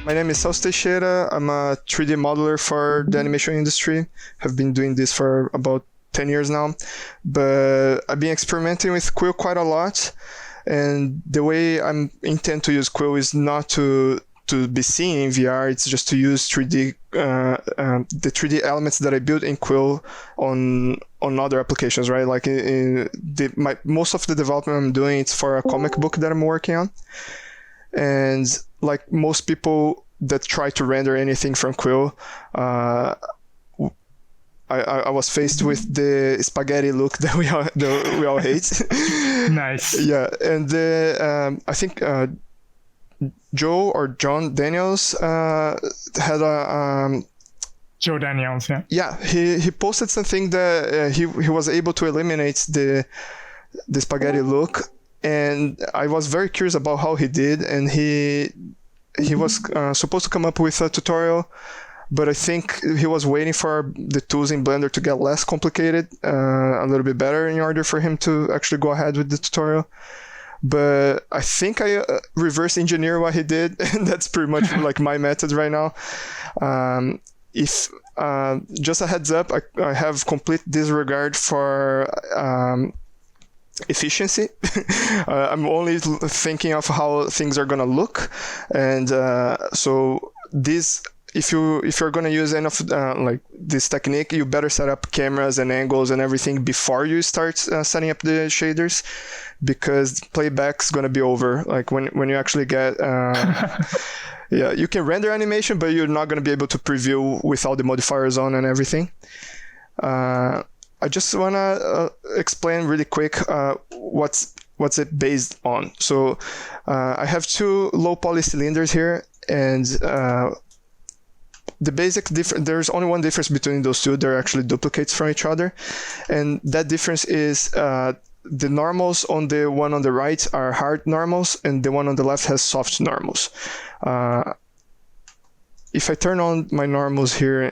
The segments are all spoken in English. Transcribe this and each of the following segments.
My name is Celso Teixeira. I'm a 3D modeler for the animation industry. Have been doing this for about 10 years now. But I've been experimenting with Quill quite a lot. And the way I intend to use Quill is not to be seen in VR. It's just to use 3D, the 3D elements that I built in Quill on other applications, right? Like most of the development I'm doing, it's for a comic book that I'm working on. And like most people that try to render anything from Quill, I was faced with the spaghetti look that we all hate. Nice. Yeah, and I think Joe or John Daniels had a Joe Daniels, yeah. Yeah, he posted something that he was able to eliminate the spaghetti look, and I was very curious about how he did, and he was supposed to come up with a tutorial, but I think he was waiting for the tools in Blender to get less complicated, a little bit better, in order for him to actually go ahead with the tutorial. But I think I reverse engineer what he did, and that's pretty much like my method right now. If just a heads up, I have complete disregard for efficiency. I'm only thinking of how things are gonna look, and so this. If you're going to use any of like this technique, you better set up cameras and angles and everything before you start setting up the shaders, because playback's going to be over. Like when you actually get yeah, you can render animation, but you're not going to be able to preview with all the modifiers on and everything. I just want to explain really quick what's it based on. So I have two low poly cylinders here, and the basic difference, there's only one difference between those two. They're actually duplicates from each other. And that difference is the normals on the one on the right are hard normals, and the one on the left has soft normals. If I turn on my normals here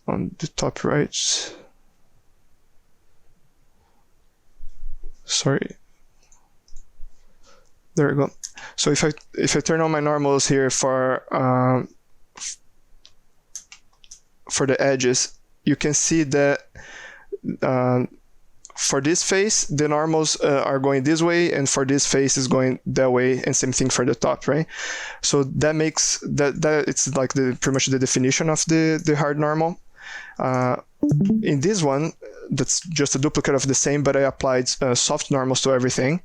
on the top right, sorry. There we go. So if I turn on my normals here for the edges, you can see that for this face, the normals are going this way, and for this face is going that way, and same thing for the top, right? So that makes that it's like pretty much the definition of the hard normal. In this one, that's just a duplicate of the same, but I applied soft normals to everything.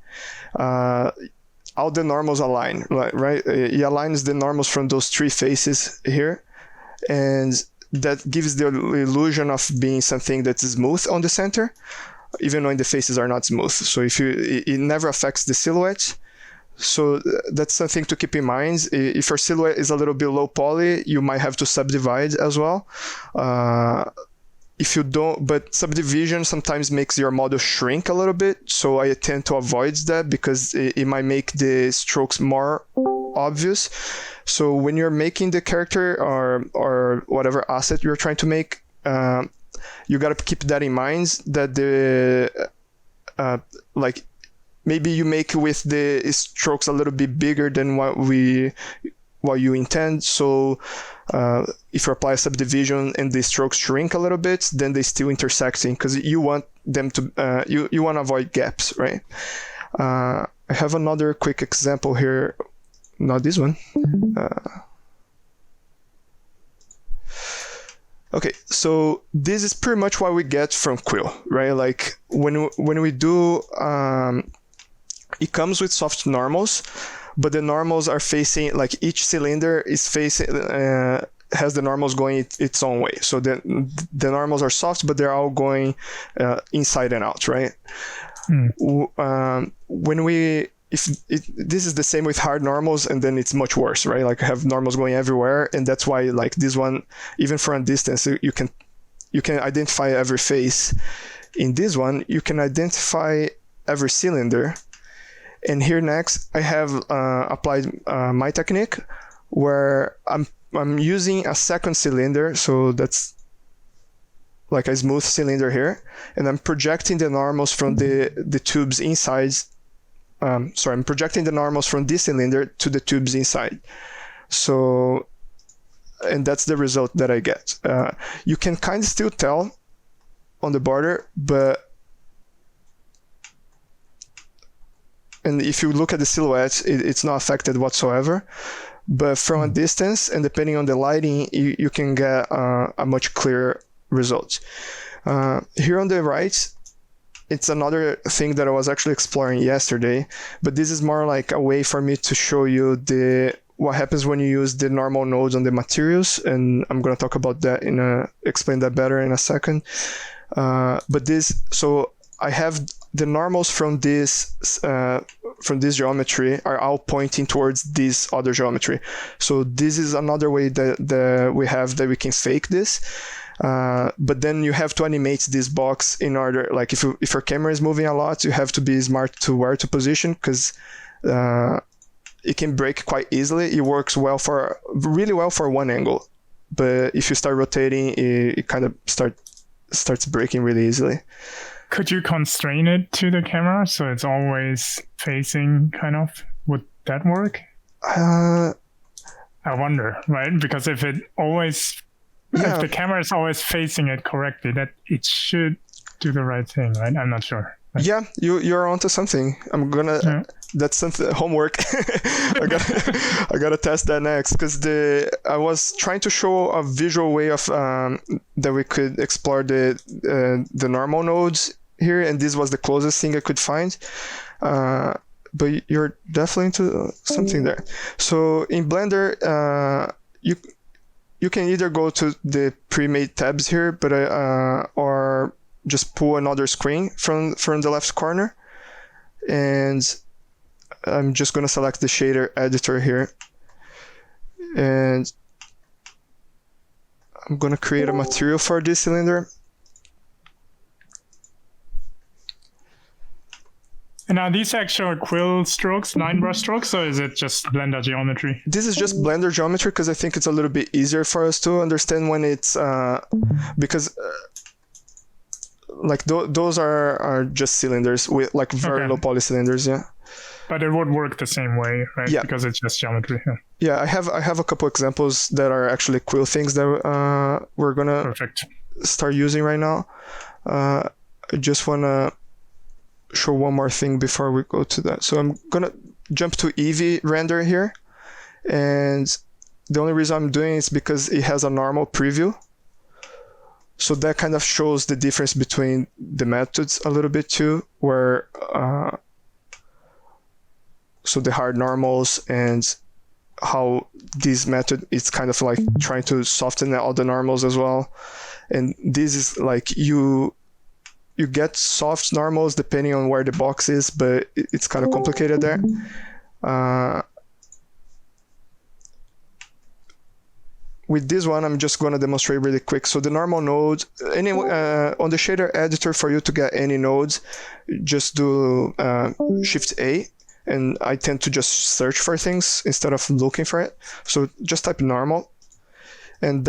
All the normals align, right? It aligns the normals from those three faces here, and that gives the illusion of being something that's smooth on the center, even when the faces are not smooth. So it never affects the silhouette. So that's something to keep in mind. If your silhouette is a little bit low poly, you might have to subdivide as well. If you don't, but subdivision sometimes makes your model shrink a little bit. So I tend to avoid that, because it might make the strokes more obvious. So when you're making the character or whatever asset you're trying to make, you gotta keep that in mind, that like maybe you make with the strokes a little bit bigger than what you intend. So if you apply a subdivision and the strokes shrink a little bit, then they still intersecting, because you want them to you want to avoid gaps, right? I have another quick example here. Not this one. Okay, so this is pretty much what we get from Quill, right? Like when we do, it comes with soft normals, but the normals are facing, like each cylinder is facing, has the normals going its own way. So the normals are soft, but they're all going inside and out, right? This is the same with hard normals, and then it's much worse, right? Like I have normals going everywhere, and that's why like this one, even from a distance, you can identify every face. In this one, you can identify every cylinder. And here next, I have applied my technique, where I'm using a second cylinder, so that's like a smooth cylinder here, and I'm projecting the normals from the tubes inside. I'm projecting the normals from this cylinder to the tubes inside. So and that's the result that I get. You can kind of still tell on the border, and if you look at the silhouette, it's not affected whatsoever. But from a distance, and depending on the lighting, you can get a much clearer result. Here on the right, it's another thing that I was actually exploring yesterday, but this is more like a way for me to show you what happens when you use the normal nodes on the materials, and I'm going to talk about that explain that better in a second. So I have the normals from this geometry are all pointing towards this other geometry. So this is another way that we have that we can fake this. But then you have to animate this box in order, like if your camera is moving a lot, you have to be smart to where to position, because it can break quite easily. It works really well for one angle, but if you start rotating, it kind of starts breaking really easily. Could you constrain it to the camera so it's always facing kind of? Would that work? I wonder, right? Because if the camera is always facing it correctly, that it should do the right thing, right? I'm not sure. Right? Yeah, you're onto something. That's something homework. I gotta test that next, because I was trying to show a visual way of that we could explore the normal nodes here, and this was the closest thing I could find. But you're definitely into something there. So in Blender, you can either go to the pre-made tabs here, but or just pull another screen from the left corner, and I'm just going to select the shader editor here, and I'm going to create a material for this cylinder. And are these actual Quill strokes, line brush strokes, or is it just Blender geometry? This is just Blender geometry, because I think it's a little bit easier for us to understand when it's because like those are just cylinders with like very low poly cylinders, yeah. But it would work the same way, right? Yeah. Because it's just geometry. Yeah, I have a couple examples that are actually Quill things that we're gonna start using right now. I just wanna show one more thing before we go to that. So I'm gonna jump to Eevee render here, and the only reason I'm doing it is because it has a normal preview. So that kind of shows the difference between the methods a little bit too, where so the hard normals and how this method is kind of like trying to soften all the normals as well. And this is like you get soft normals depending on where the box is, but it's kind of complicated there. With this one, I'm just going to demonstrate really quick. So the normal node, on the shader editor, for you to get any nodes, just do Shift A, and I tend to just search for things instead of looking for it. So just type normal, and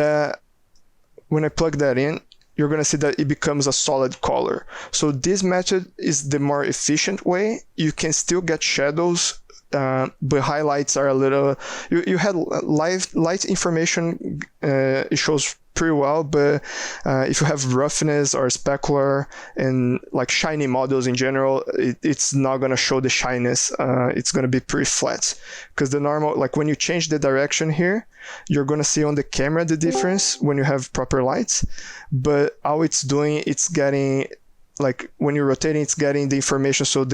when I plug that in, you're going to see that it becomes a solid color. So this method is the more efficient way. You can still get shadows, but highlights are a little... You had light information, it shows pretty well, but if you have roughness or specular and like shiny models in general, it's not going to show the shyness. It's going to be pretty flat, because the normal, like when you change the direction here, you're going to see on the camera the difference when you have proper lights, but all it's doing, it's getting, like when you're rotating, it's getting the information. So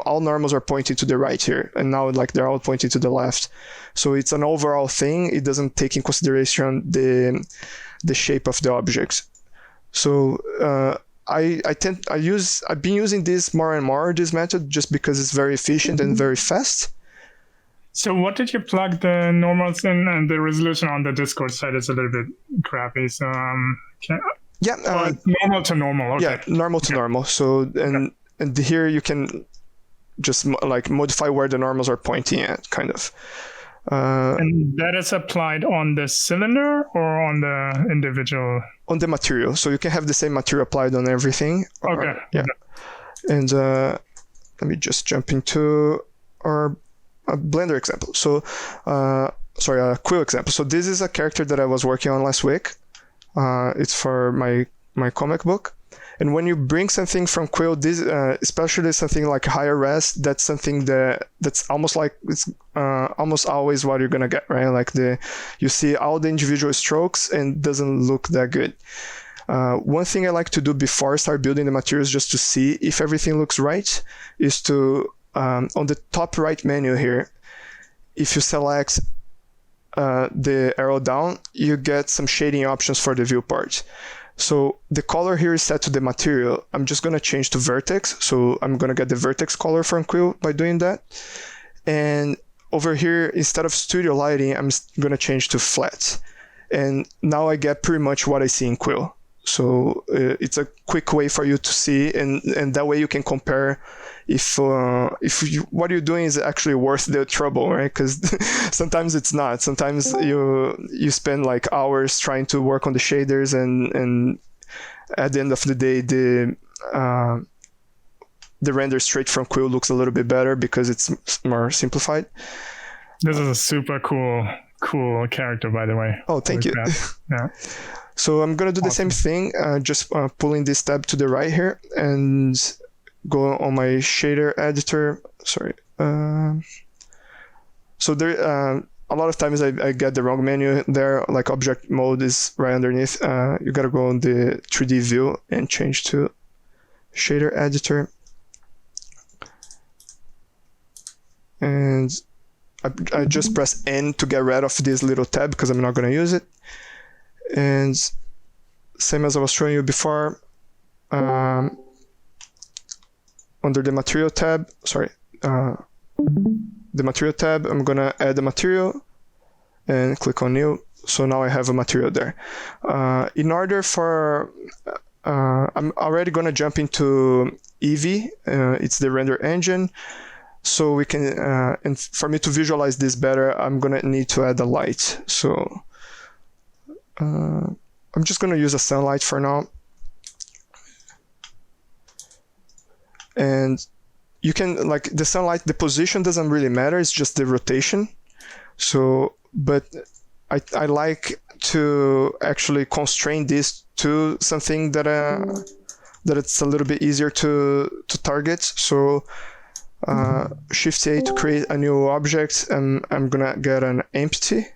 all normals are pointing to the right here, and now like they're all pointing to the left. So it's an overall thing. It doesn't take in consideration the shape of the objects. So I've been using this more and more, this method, just because it's very efficient and very fast. So what did you plug the normals in? And the resolution on the Discord side is a little bit crappy. So normal to normal. Okay. Yeah, normal to normal. So and here you can just like modify where the normals are pointing at, kind of. And that is applied on the cylinder or on the individual? On the material. So you can have the same material applied on everything. Okay. Yeah. And let me just jump into our Blender example. So Quill example. So this is a character that I was working on last week. It's for my comic book. And when you bring something from Quill, this especially something like higher res, that's something that's almost like it's almost always what you're gonna get, right? Like you see all the individual strokes and doesn't look that good. One thing I like to do before I start building the materials, just to see if everything looks right, is to on the top right menu here, if you select the arrow down, you get some shading options for the viewport. So the color here is set to the material. I'm just going to change to vertex. So I'm going to get the vertex color from Quill by doing that. And over here, instead of studio lighting, I'm going to change to flat. And now I get pretty much what I see in Quill. So it's a quick way for you to see, and that way you can compare if what you're doing is actually worth the trouble, right? Because sometimes it's not. Sometimes you spend like hours trying to work on the shaders, and at the end of the day, the render straight from Quill looks a little bit better because it's more simplified. This is a super cool character, by the way. Oh, thank you. Yeah. So I'm going to do the same thing, just pulling this tab to the right here and go on my shader editor. Sorry. So there, a lot of times I get the wrong menu there, like object mode is right underneath. You got to go on the 3D view and change to shader editor. And I just press N to get rid of this little tab because I'm not going to use it. And same as I was showing you before, under the material tab, the material tab, I'm gonna add the material and click on new. So now I have a material there. In order for, I'm already gonna jump into Eevee. It's the render engine. So we can, and for me to visualize this better, I'm gonna need to add a light. So I'm just going to use a sunlight for now. And you can, like, the sunlight, the position doesn't really matter, it's just the rotation. So, but I like to actually constrain this to something that it's a little bit easier to target. So Shift A to create a new object, and I'm going to get an empty.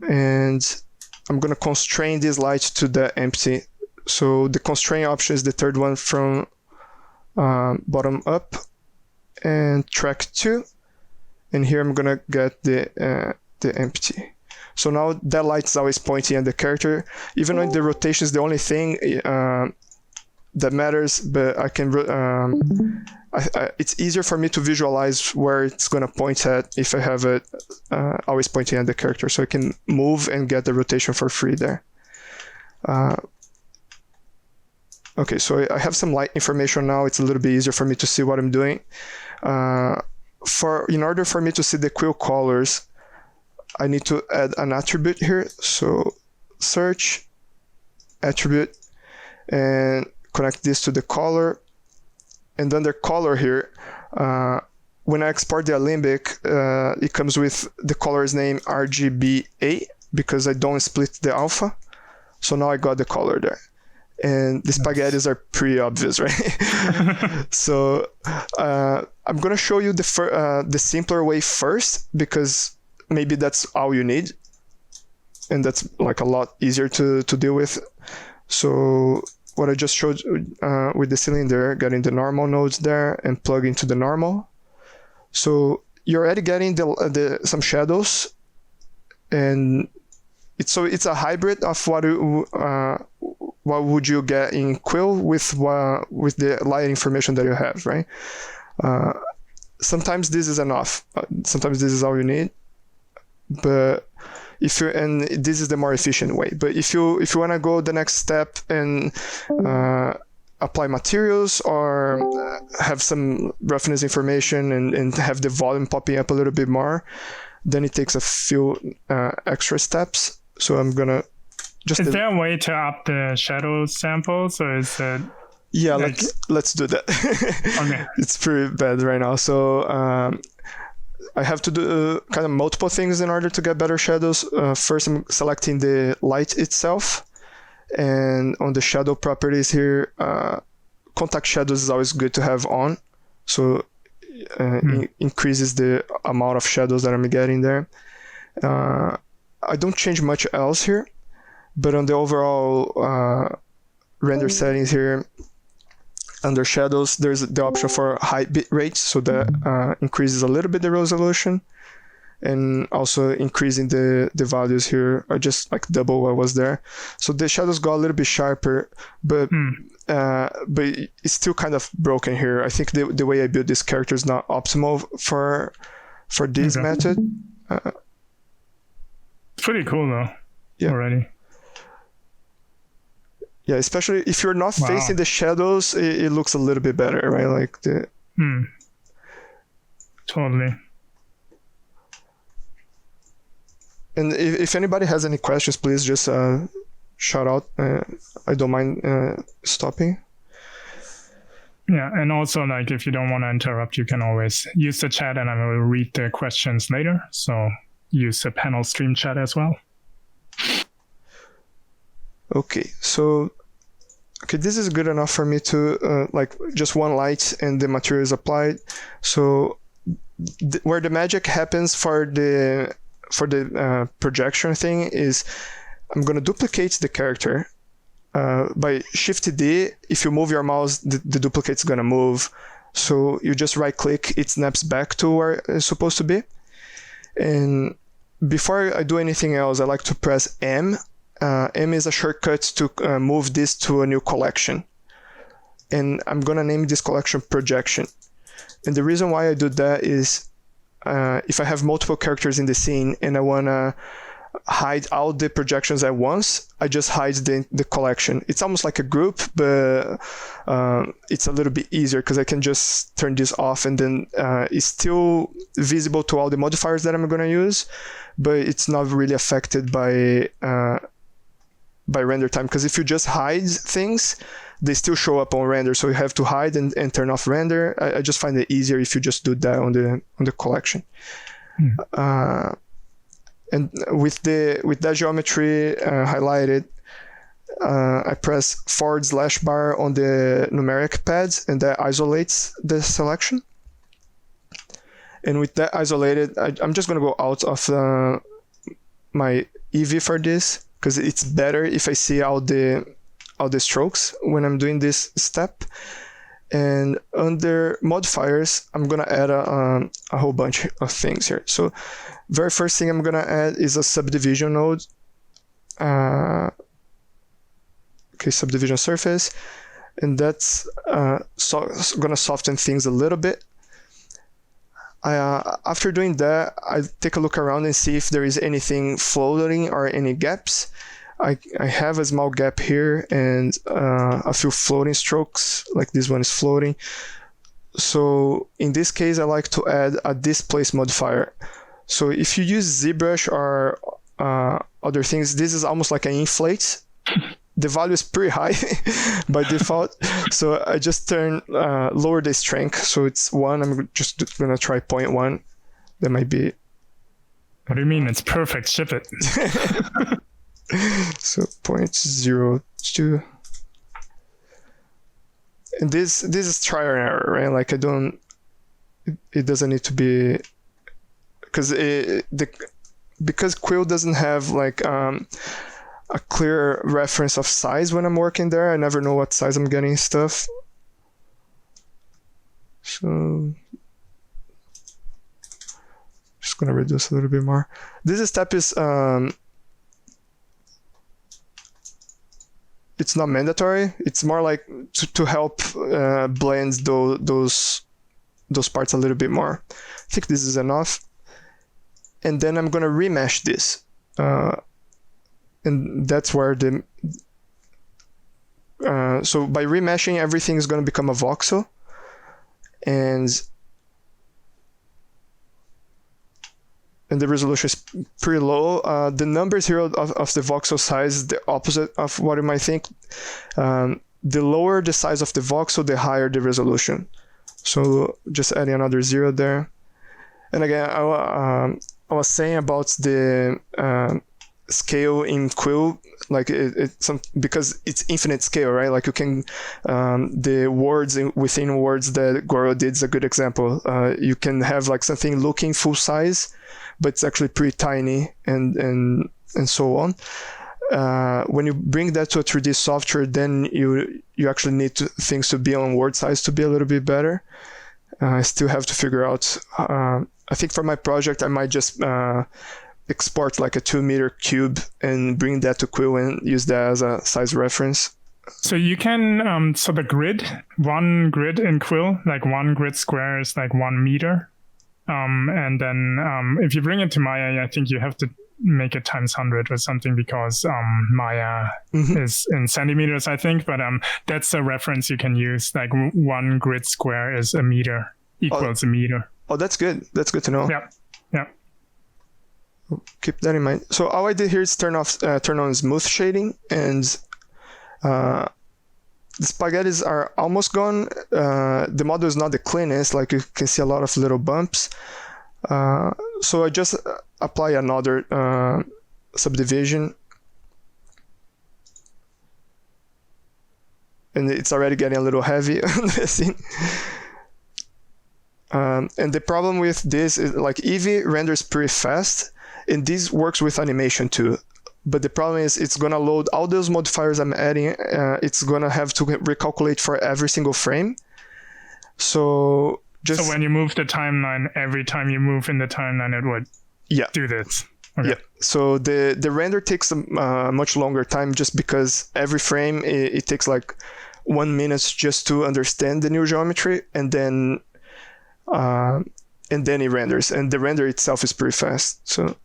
And I'm going to constrain this light to the empty. So the constraint option is the third one from bottom up, and track 2. And here I'm going to get the empty. So now that light is always pointing at the character, even though the rotation is the only thing that matters, but I can it's easier for me to visualize where it's going to point at if I have it always pointing at the character, so I can move and get the rotation for free there. Okay, so I have some light information now. It's a little bit easier for me to see what I'm doing. In order for me to see the Quill colors, I need to add an attribute here. So search, attribute, and connect this to the color. And under color here, when I export the Alembic, it comes with the color's name RGBA because I don't split the alpha. So now I got the color there. And the spaghettis are pretty obvious, right? So I'm going to show you the simpler way first, because maybe that's all you need. And that's like a lot easier to deal with. So what I just showed with the cylinder, getting the normal nodes there and plug into the normal. So you're already getting some shadows, and it's a hybrid of what would you get in Quill with the light information that you have, right? Sometimes this is enough. Sometimes this is all you need. But and this is the more efficient way. But if you want to go the next step and apply materials or have some roughness information and have the volume popping up a little bit more, then it takes a few extra steps. So I'm gonna just. Is there a way to up the shadow samples, or is it? Yeah, let's do that. Okay. It's pretty bad right now. So I have to do kind of multiple things in order to get better shadows. First, I'm selecting the light itself. And on the shadow properties here, contact shadows is always good to have on. So increases the amount of shadows that I'm getting there. I don't change much else here, but on the overall render settings here, under shadows, there's the option for high bit rate, so that increases a little bit the resolution, and also increasing the values here are just like double what was there. So the shadows go a little bit sharper, but it's still kind of broken here. I think the way I build this character is not optimal for this method. It's pretty cool though. Yeah. Already. Yeah, especially if you're not facing the shadows, it looks a little bit better, right? Like the. Totally. And if anybody has any questions, please just shout out. I don't mind stopping. Yeah, and also like if you don't want to interrupt, you can always use the chat, and I will read the questions later. So use the panel stream chat as well. Okay, so this is good enough for me to like just one light and the material is applied. So where the magic happens for the projection thing is I'm going to duplicate the character by Shift D. If you move your mouse, the duplicate's going to move. So you just right click, it snaps back to where it's supposed to be. And before I do anything else, I like to press M. M is a shortcut to move this to a new collection. And I'm going to name this collection Projection. And the reason why I do that is if I have multiple characters in the scene and I want to hide all the projections at once, I just hide the collection. It's almost like a group, but it's a little bit easier because I can just turn this off, and then it's still visible to all the modifiers that I'm going to use, but it's not really affected by render time, because if you just hide things, they still show up on render, so you have to hide and turn off render. I just find it easier if you just do that on the collection. And with that geometry highlighted, I press /bar on the numeric pads, and that isolates the selection. And with that isolated, I'm just going to go out of my Eevee for this, because it's better if I see all the strokes when I'm doing this step. And under modifiers, I'm going to add a whole bunch of things here. So very first thing I'm going to add is a subdivision node. Subdivision surface. And that's going to soften things a little bit. After doing that, I take a look around and see if there is anything floating or any gaps. I have a small gap here and a few floating strokes, like this one is floating. So in this case, I like to add a Displaced Modifier. So if you use ZBrush or other things, this is almost like an inflate. The value is pretty high by default. So I just lower the strength. So it's 1. I'm just going to try 0.1. That might be... What do you mean? It's perfect. Ship it. So 0.02. And this is trial and error, right? Like it doesn't need to be, because Quill doesn't have like a clear reference of size when I'm working there. I never know what size I'm getting stuff. So just gonna reduce a little bit more. This step is it's not mandatory. It's more like to help blend those parts a little bit more. I think this is enough. And then I'm going to remesh this. And that's where so by remeshing, everything is going to become a voxel. And the resolution is pretty low. The numbers here of the voxel size is the opposite of what you might think. The lower the size of the voxel, the higher the resolution. So just adding another 0 there. And again, I was saying about the scale in Quill, like because it's infinite scale, right? Like you can, the words within words that Goro did is a good example. You can have like something looking full size, but it's actually pretty tiny, and so on. When you bring that to a 3D software, then you actually need things to be on word size to be a little bit better. I still have to figure out. I think for my project, I might just export like a 2-meter cube and bring that to Quill and use that as a size reference. So you can, so the grid, one grid in Quill, like one grid square is like 1 meter. And then if you bring it to Maya, I think you have to make it times 100 or something, because Maya is in centimeters, I think. But that's a reference you can use. Like one grid square is a meter, equals a meter. Oh, that's good. That's good to know. Yeah. Keep that in mind. So all I did here is turn on smooth shading, and the spaghettis are almost gone. The model is not the cleanest, like you can see a lot of little bumps. So I just apply another subdivision, and it's already getting a little heavy on the scene. And the problem with this is like Eevee renders pretty fast, and this works with animation too. But the problem is it's gonna load all those modifiers I'm adding. It's gonna have to recalculate for every single frame. So when you move the timeline, every time you move in the timeline, it would do this. Okay. Yeah. So the render takes a much longer time, just because every frame it takes like 1 minute just to understand the new geometry, and then it renders, and the render itself is pretty fast. So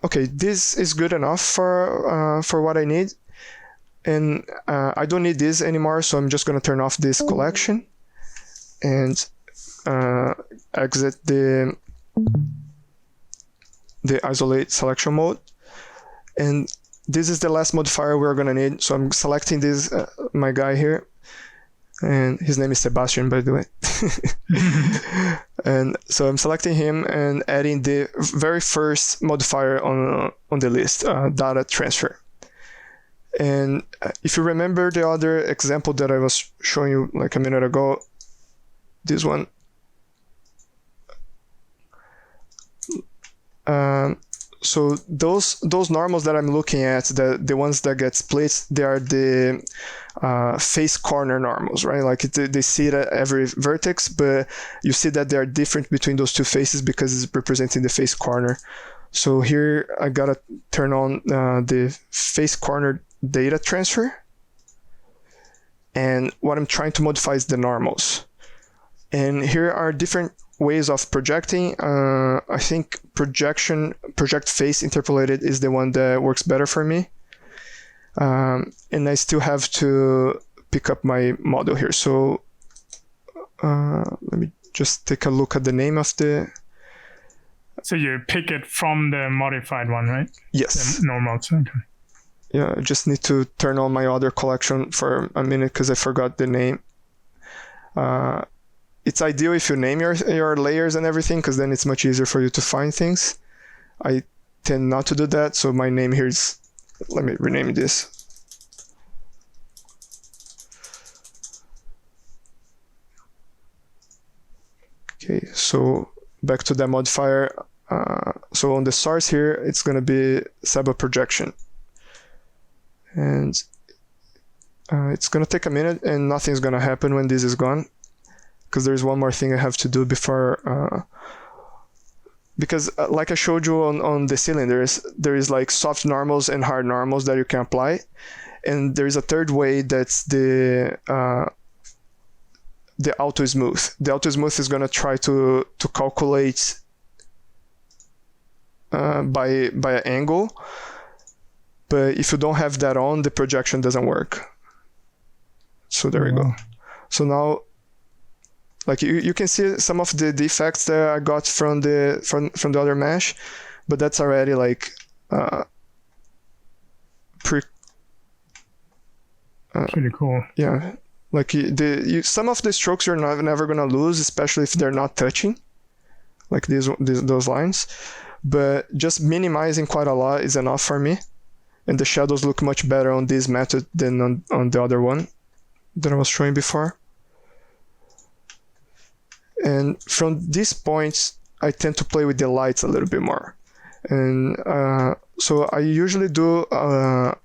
okay, this is good enough for what I need, and I don't need this anymore. So I'm just gonna turn off this collection and exit the isolate selection mode. And this is the last modifier we're gonna need. So I'm selecting this my guy here, and his name is Sebastian, by the way. And so I'm selecting him and adding the very first modifier on the list, data transfer. And if you remember the other example that I was showing you like a minute ago, this one. So those normals that I'm looking at, the ones that get split, they are the face corner normals, right? Like they see it at every vertex, but you see that they are different between those two faces because it's representing the face corner. So here I gotta turn on the face corner data transfer, and what I'm trying to modify is the normals. And here are different ways of projecting. I think project face interpolated is the one that works better for me. And I still have to pick up my model here. So let me just take a look at the name of the... So you pick it from the modified one, right? Yes. The normals, okay. Yeah, I just need to turn on my other collection for a minute because I forgot the name. It's ideal if you name your layers and everything, because then it's much easier for you to find things. I tend not to do that, so my name here is... Let me rename this. Okay, so back to that modifier. So on the source here, it's going to be Seba projection. And it's going to take a minute, and nothing's going to happen when this is gone, because there's one more thing I have to do before... because like I showed you on the cylinders, there is like soft normals and hard normals that you can apply. And there is a third way, that's the auto smooth. The auto smooth is going to try to calculate by an angle. But if you don't have that on, the projection doesn't work. So there we go. So now, like you can see some of the defects that I got from the other mesh, but that's already like pretty cool. Yeah, Like some of the strokes you're never gonna lose, especially if they're not touching, like those lines. But just minimizing quite a lot is enough for me, and the shadows look much better on this method than on the other one that I was showing before. And from this point, I tend to play with the lights a little bit more. And so I usually do a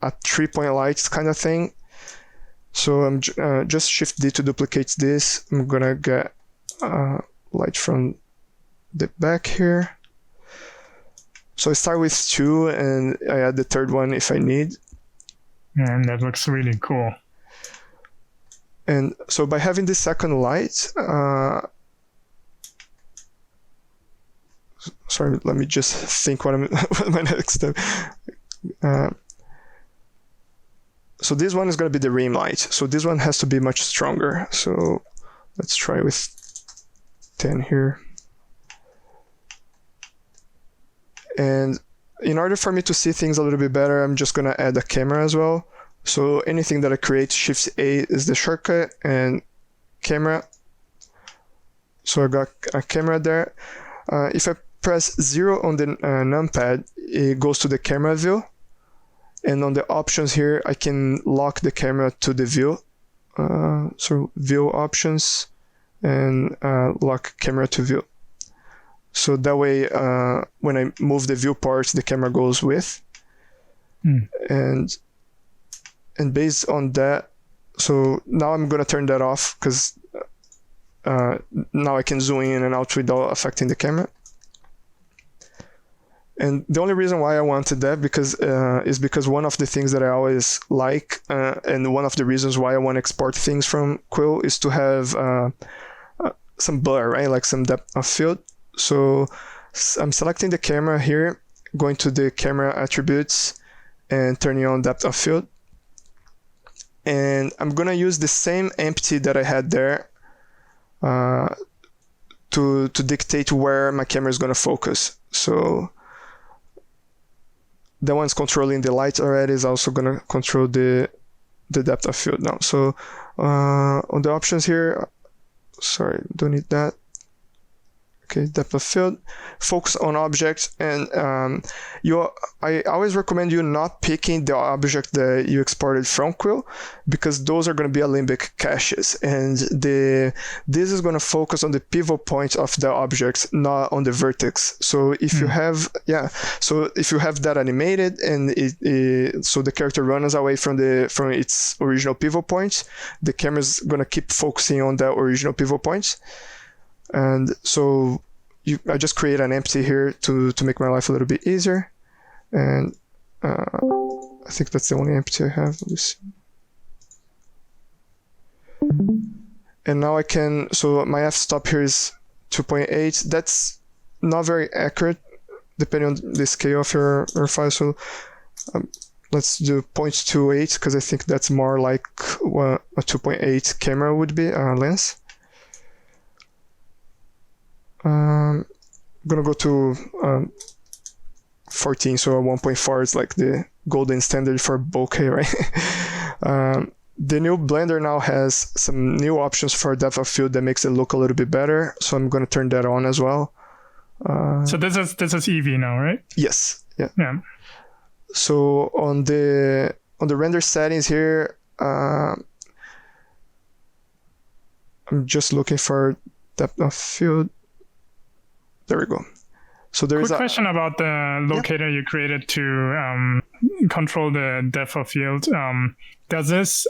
3-point lights kind of thing. So I'm just Shift D to duplicate this. I'm gonna get light from the back here. So I start with 2 and I add the third one if I need. And that looks really cool. And so by having the second light, sorry, let me just think what my next step. So this one is going to be the rim light. So this one has to be much stronger. So let's try with 10 here. And in order for me to see things a little bit better, I'm just going to add a camera as well. So anything that I create, Shift A is the shortcut, and camera. So I got a camera there. If I press 0 on the numpad, it goes to the camera view. And on the options here, I can lock the camera to the view. So view options and lock camera to view. So that way, when I move the viewport, the camera goes with. And based on that, so now I'm going to turn that off because now I can zoom in and out without affecting the camera. And the only reason why I wanted that is because one of the things that I always like, and one of the reasons why I want to export things from Quill is to have some blur, right? Like some depth of field. So I'm selecting the camera here, going to the camera attributes and turning on depth of field. And I'm going to use the same empty that I had there to dictate where my camera is going to focus. So the one's controlling the light already is also going to control the depth of field now. So on the options here, sorry, don't need that. Okay, depth of field, focus on object, and I always recommend you not picking the object that you exported from Quill, because those are going to be Alembic caches, and this is going to focus on the pivot point of the object, not on the vertex. So if you have if you have that animated and so the character runs away from its original pivot point, the camera is going to keep focusing on that original pivot point. And so I just create an empty here to make my life a little bit easier. And I think that's the only empty I have. Let's see. And now I can, so my f-stop here is 2.8. That's not very accurate depending on the scale of your file. So let's do 0.28 because I think that's more like what a 2.8 camera would be, lens. I'm gonna go to 14, so 1.4 is like the golden standard for bokeh, right? The new Blender now has some new options for depth of field that makes it look a little bit better, so I'm gonna turn that on as well. So this is Eevee now, right? Yes. Yeah. So on the render settings here, I'm just looking for depth of field. There we go. So there is a question about the locator you created to control the depth of field. Does this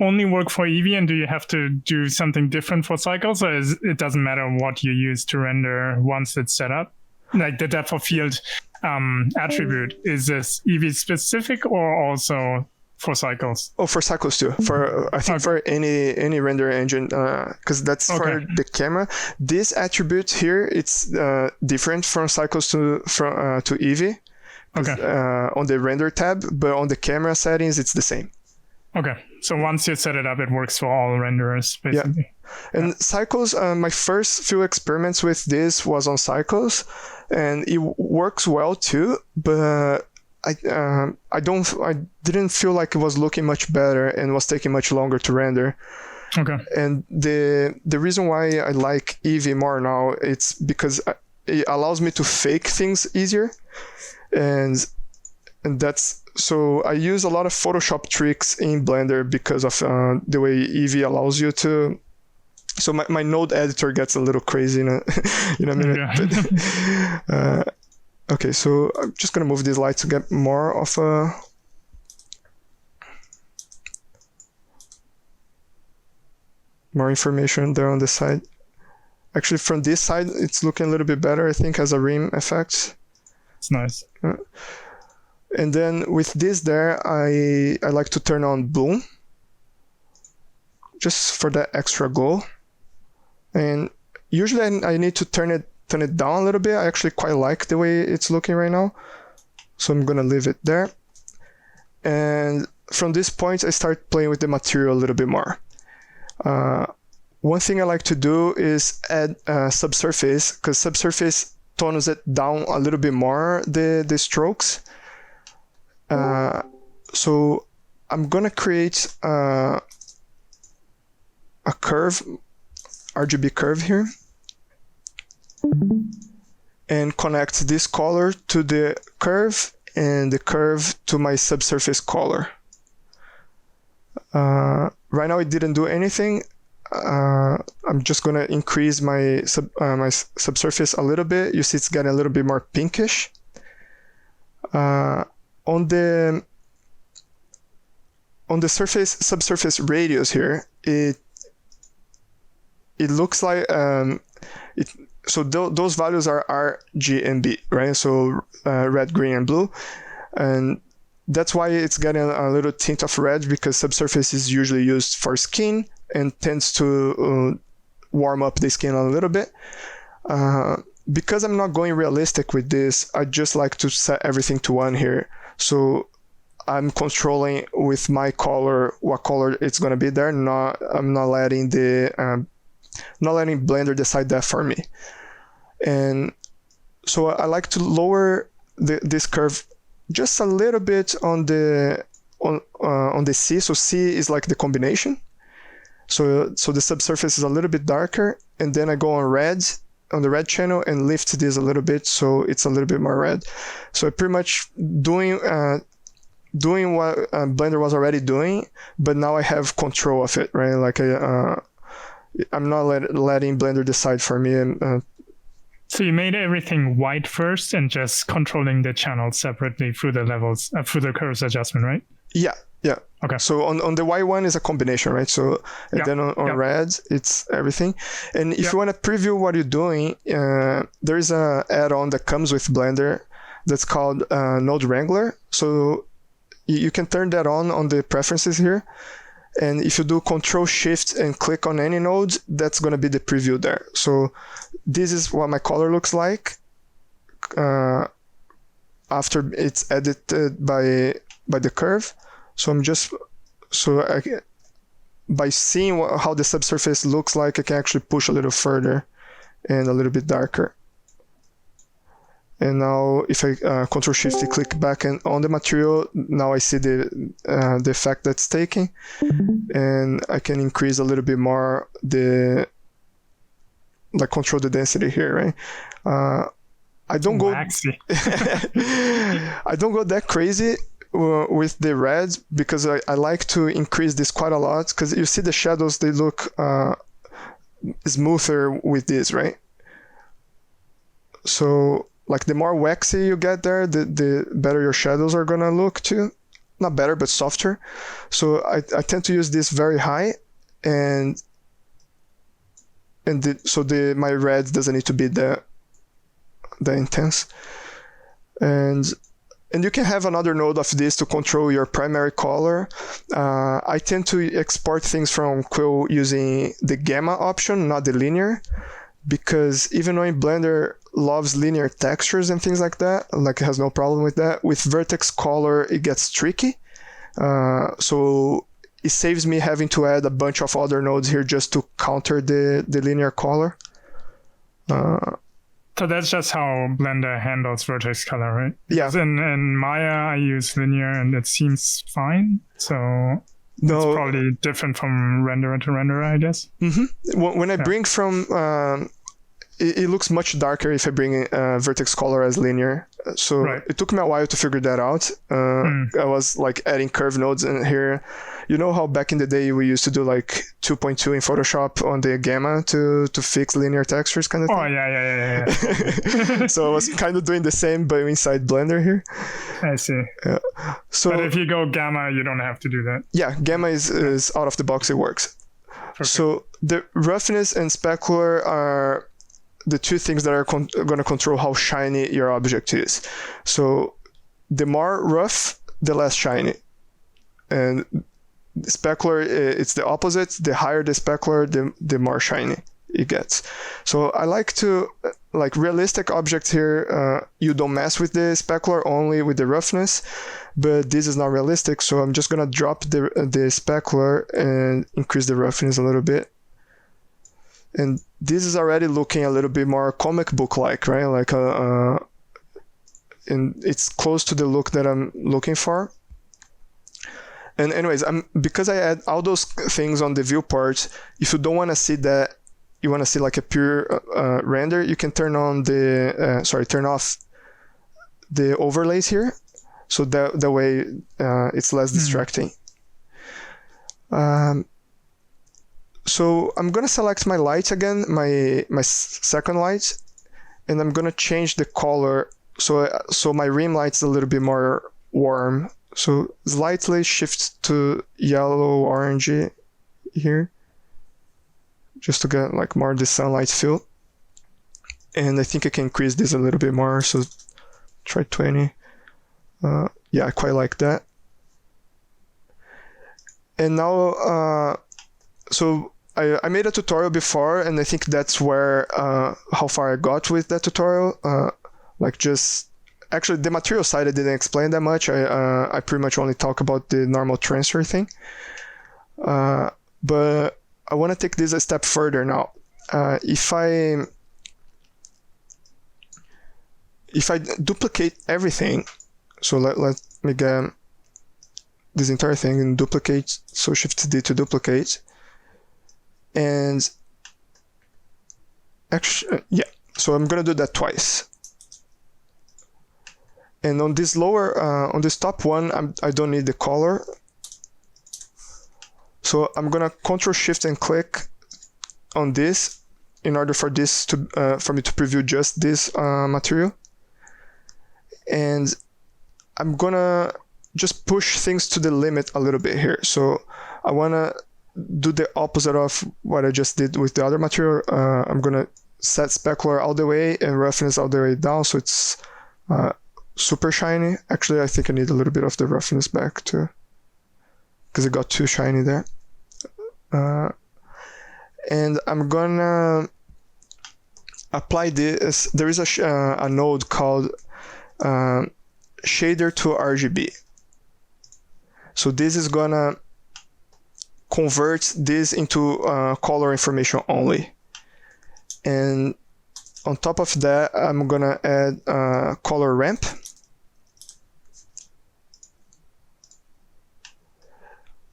only work for Eevee, and do you have to do something different for cycles, or it doesn't matter what you use to render once it's set up? Like the depth of field attribute, is this Eevee specific or also for cycles? Oh, for cycles too. For I think for any render engine, because that's for the camera. This attribute here, it's different from cycles to Eevee. On the render tab, but on the camera settings, it's the same. Okay, so once you set it up, it works for all renderers, basically. Yeah. And cycles, my first few experiments with this was on cycles, and it works well too, but I didn't feel like it was looking much better and was taking much longer to render. Okay. And the reason why I like Eevee more now, it's because it allows me to fake things easier, and that's so I use a lot of Photoshop tricks in Blender because of the way Eevee allows you to. So my node editor gets a little crazy in a minute. Yeah. But, okay, so I'm just gonna move this light to get more of a. More information there on the side. Actually, from this side, it's looking a little bit better, I think, as a rim effect. It's nice. And then with this there, I like to turn on bloom, just for that extra glow. And usually I need to turn it down a little bit. I actually quite like the way it's looking right now, so I'm gonna leave it there. And from this point, I start playing with the material a little bit more. One thing I like to do is add Subsurface, because Subsurface tones it down a little bit more, the strokes. So I'm gonna create a curve, RGB curve here, and connect this color to the curve and the curve to my subsurface color. Right now it didn't do anything. I'm just gonna increase my subsurface a little bit. You see it's getting a little bit more pinkish. On the subsurface radius here, it looks like those values are R, G, and B, right? So red, green, and blue, and that's why it's getting a little tint of red, because subsurface is usually used for skin and tends to warm up the skin a little bit. Because I'm not going realistic with this, I just like to set everything to 1 here. So I'm controlling with my color what color it's going to be there. I'm not letting Blender decide that for me. And so I like to lower this curve just a little bit on the C. So C is like the combination. So the subsurface is a little bit darker, and then I go on red, on the red channel, and lift this a little bit so it's a little bit more red. So I pretty much doing what Blender was already doing, but now I have control of it, right? Like I'm not letting Blender decide for me. And so you made everything white first and just controlling the channels separately through the levels, through the curves adjustment, right? Yeah. Okay. So on the white one is a combination, right? So and then on red, it's everything. And if you want to preview what you're doing, there is a add-on that comes with Blender that's called Node Wrangler. So you can turn that on the preferences here. And if you do Control Shift and click on any node, that's going to be the preview there. So this is what my color looks like after it's edited by the curve. So by seeing how the subsurface looks like, I can actually push a little further and a little bit darker. And now if I Control Shift click back on the material, now I see the effect that's taking, and I can increase a little bit more control the density here, right? I don't go I don't go that crazy with the red, because I like to increase this quite a lot, because you see the shadows, they look smoother with this, right? So like the more waxy you get there, the better your shadows are gonna look too. Not better, but softer. So I tend to use this very high, and my red doesn't need to be that intense. And you can have another node of this to control your primary color. I tend to export things from Quill using the gamma option, not the linear, because even though Blender loves linear textures and things like that, like it has no problem with that, with vertex color it gets tricky. So it saves me having to add a bunch of other nodes here just to counter the linear color. So that's just how Blender handles vertex color, right? Yeah. Because in Maya, I use linear and it seems fine. So No, it's probably different from renderer to renderer, I guess. When I bring from, it looks much darker if I bring vertex color as linear. So Right. it took me a while to figure that out. I was like adding curve nodes in here. You know how back in the day we used to do like 2.2 in Photoshop on the gamma to fix linear textures kind of thing? Oh, yeah. So I was kind of doing the same, but inside Blender here. I see. So But if you go gamma, you don't have to do that. yeah, gamma is out of the box, it works. Perfect. So the roughness and specular are the two things that are going to control how shiny your object is. So the more rough, the less shiny. And specular, it's the opposite. The higher the specular, the more shiny it gets. So I like to, like realistic objects here, you don't mess with the specular, only with the roughness. But this is not realistic, so I'm just going to drop the specular and increase the roughness a little bit. And this is already looking a little bit more comic book-like, right? Like, and it's close to the look that I'm looking for. And anyways, because I add all those things on the viewport, if you don't want to see that, you want to see like a pure render, you can turn on turn off the overlays here. So that way it's less distracting. So I'm going to select my light again, my second light, and I'm going to change the color. So my rim light's a little bit more warm. So slightly shift to yellow, orangey here, just to get like more the sunlight feel. And I think I can increase this a little bit more. So try 20. Yeah, I quite like that. And now, so I made a tutorial before, and I think that's where how far I got with that tutorial. Like just actually the material side I didn't explain that much. I pretty much only talk about the normal transfer thing. But I want to take this a step further now. If I duplicate everything, so let me get this entire thing and duplicate. So Shift D to duplicate. And actually, yeah, so I'm gonna do that twice. And on this lower, on this top one, I don't need the color. So I'm gonna Control Shift and click on this in order for this to, for me to preview just this material. And I'm gonna just push things to the limit a little bit here. So I wanna do the opposite of what I just did with the other material. I'm gonna set specular all the way and roughness all the way down, so it's super shiny. Actually, I think I need a little bit of the roughness back too, because it got too shiny there. And I'm gonna apply this. There is a node called shader to RGB. So this is gonna convert this into color information only. And on top of that, I'm gonna add color ramp.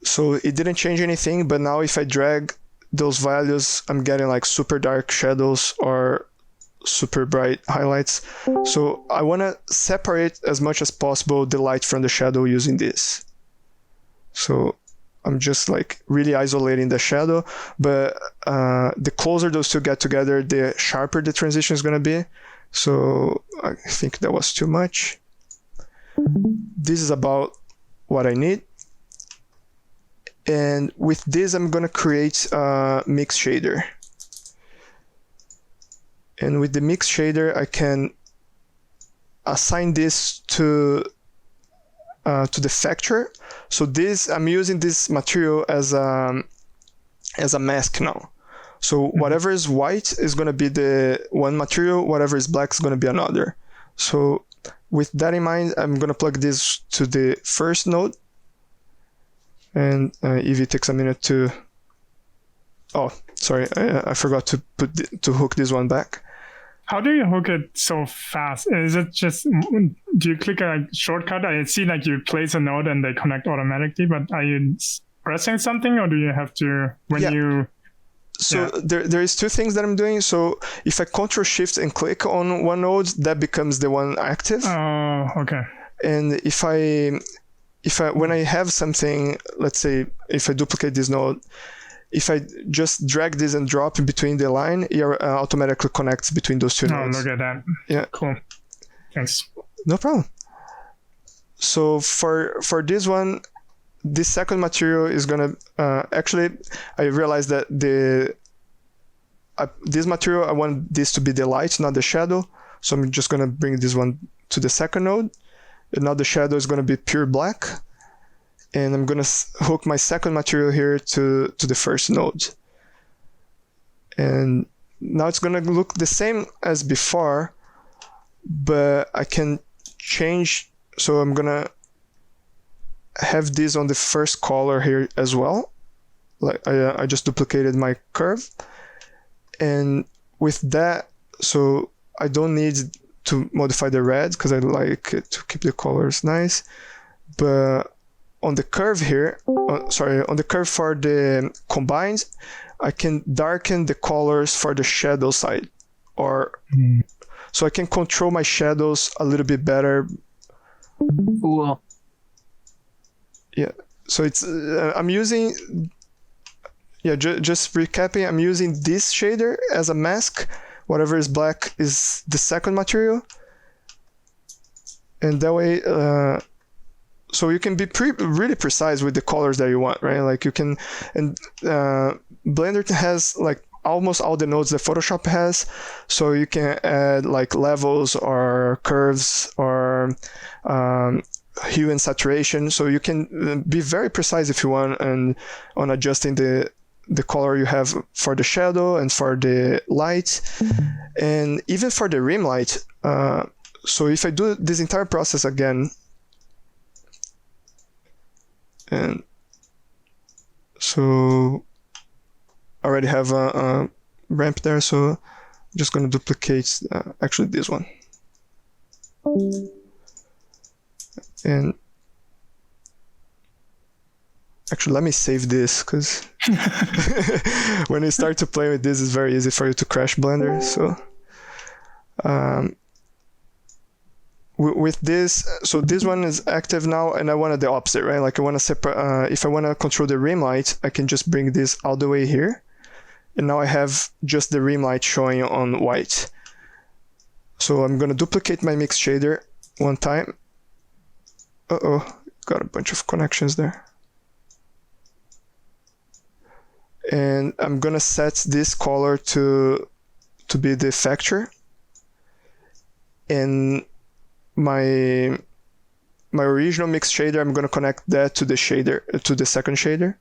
So it didn't change anything, but now if I drag those values, I'm getting like super dark shadows or super bright highlights. So I want to separate as much as possible the light from the shadow using this. So I'm just like really isolating the shadow, but the closer those two get together, the sharper the transition is going to be. So I think that was too much. This is about what I need. And with this, I'm going to create a mix shader. And with the mix shader, I can assign this to the factor. So this, I'm using this material as a mask now. So whatever is white is going to be the one material, whatever is black is going to be another. So with that in mind, I'm going to plug this to the first node. And Eevee takes a minute to... Oh, sorry, I forgot to hook this one back. How do you hook it so fast? Is it just, do you click a shortcut? I see like you place a node and they connect automatically, but are you pressing something or do you have to, So there is two things that I'm doing. So if I Control Shift and click on one node, that becomes the one active. Oh, okay. And if I when I have something, let's say if I duplicate this node, if I just drag this and drop between the line, it automatically connects between those two nodes. Oh, look at that. Yeah. Cool. Thanks. No problem. So for this one, this second material is gonna actually, I realized that this material, I want this to be the light, not the shadow. So I'm just gonna bring this one to the second node. And now the shadow is gonna be pure black. And I'm gonna hook my second material here to the first node. And now it's gonna look the same as before, but I can change. So I'm gonna have this on the first color here as well. Like I just duplicated my curve. And with that, so I don't need to modify the red because I like it to keep the colors nice. But on the curve here, on the curve for the combined, I can darken the colors for the shadow side, so I can control my shadows a little bit better. Cool. Yeah. So it's I'm using. Yeah, just recapping, I'm using this shader as a mask. Whatever is black is the second material. And that way, so you can be really precise with the colors that you want, right? Like you can, and Blender has like almost all the nodes that Photoshop has. So you can add like levels or curves or hue and saturation. So you can be very precise if you want and on adjusting the color you have for the shadow and for the light and even for the rim light. So if I do this entire process again, and so I already have a ramp there, so I'm just going to duplicate actually this one. And actually, let me save this because when you start to play with this, it's very easy for you to crash Blender. So with this, so this one is active now, and I wanted the opposite, right? Like I want to separate. If I want to control the rim light, I can just bring this all the way here, and now I have just the rim light showing on white. So I'm gonna duplicate my mix shader one time. Got a bunch of connections there. And I'm gonna set this color to be the factor, and my original mix shader, I'm gonna connect that to the shader, to the second shader.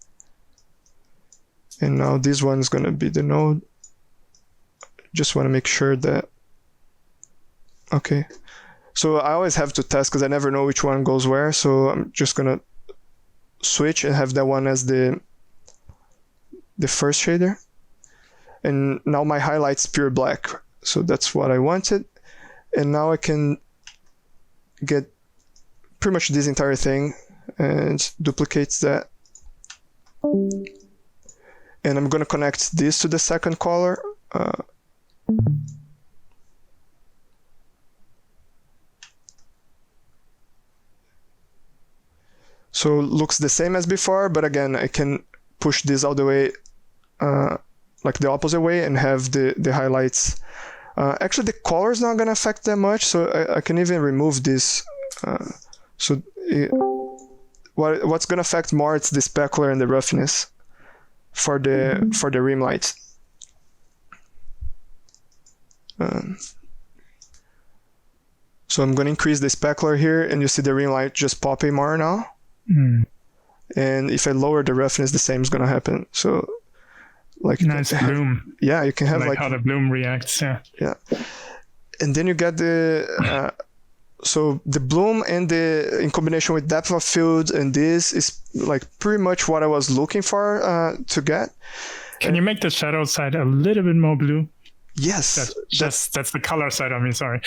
And now this one's gonna be the node. Just want to make sure that okay. So I always have to test because I never know which one goes where. So I'm just gonna switch and have that one as the first shader. And now my highlight's pure black. So that's what I wanted. And now I can get pretty much this entire thing and duplicates that. And I'm gonna connect this to the second color. So it looks the same as before, but again, I can push this all the way, like the opposite way, and have the highlights. Actually, the color is not going to affect that much, so I can even remove this. What's going to affect more, it's the specular and the roughness for the rim light. So I'm going to increase the specular here, and you see the rim light just popping more now. And if I lower the roughness, the same is going to happen. So like nice bloom. Yeah, you can have like how the bloom reacts. Yeah. And then you get the so the bloom and in combination with depth of field, and this is like pretty much what I was looking for to get. Can you make the shadow side a little bit more blue? Yes, that's the color side of me. Sorry.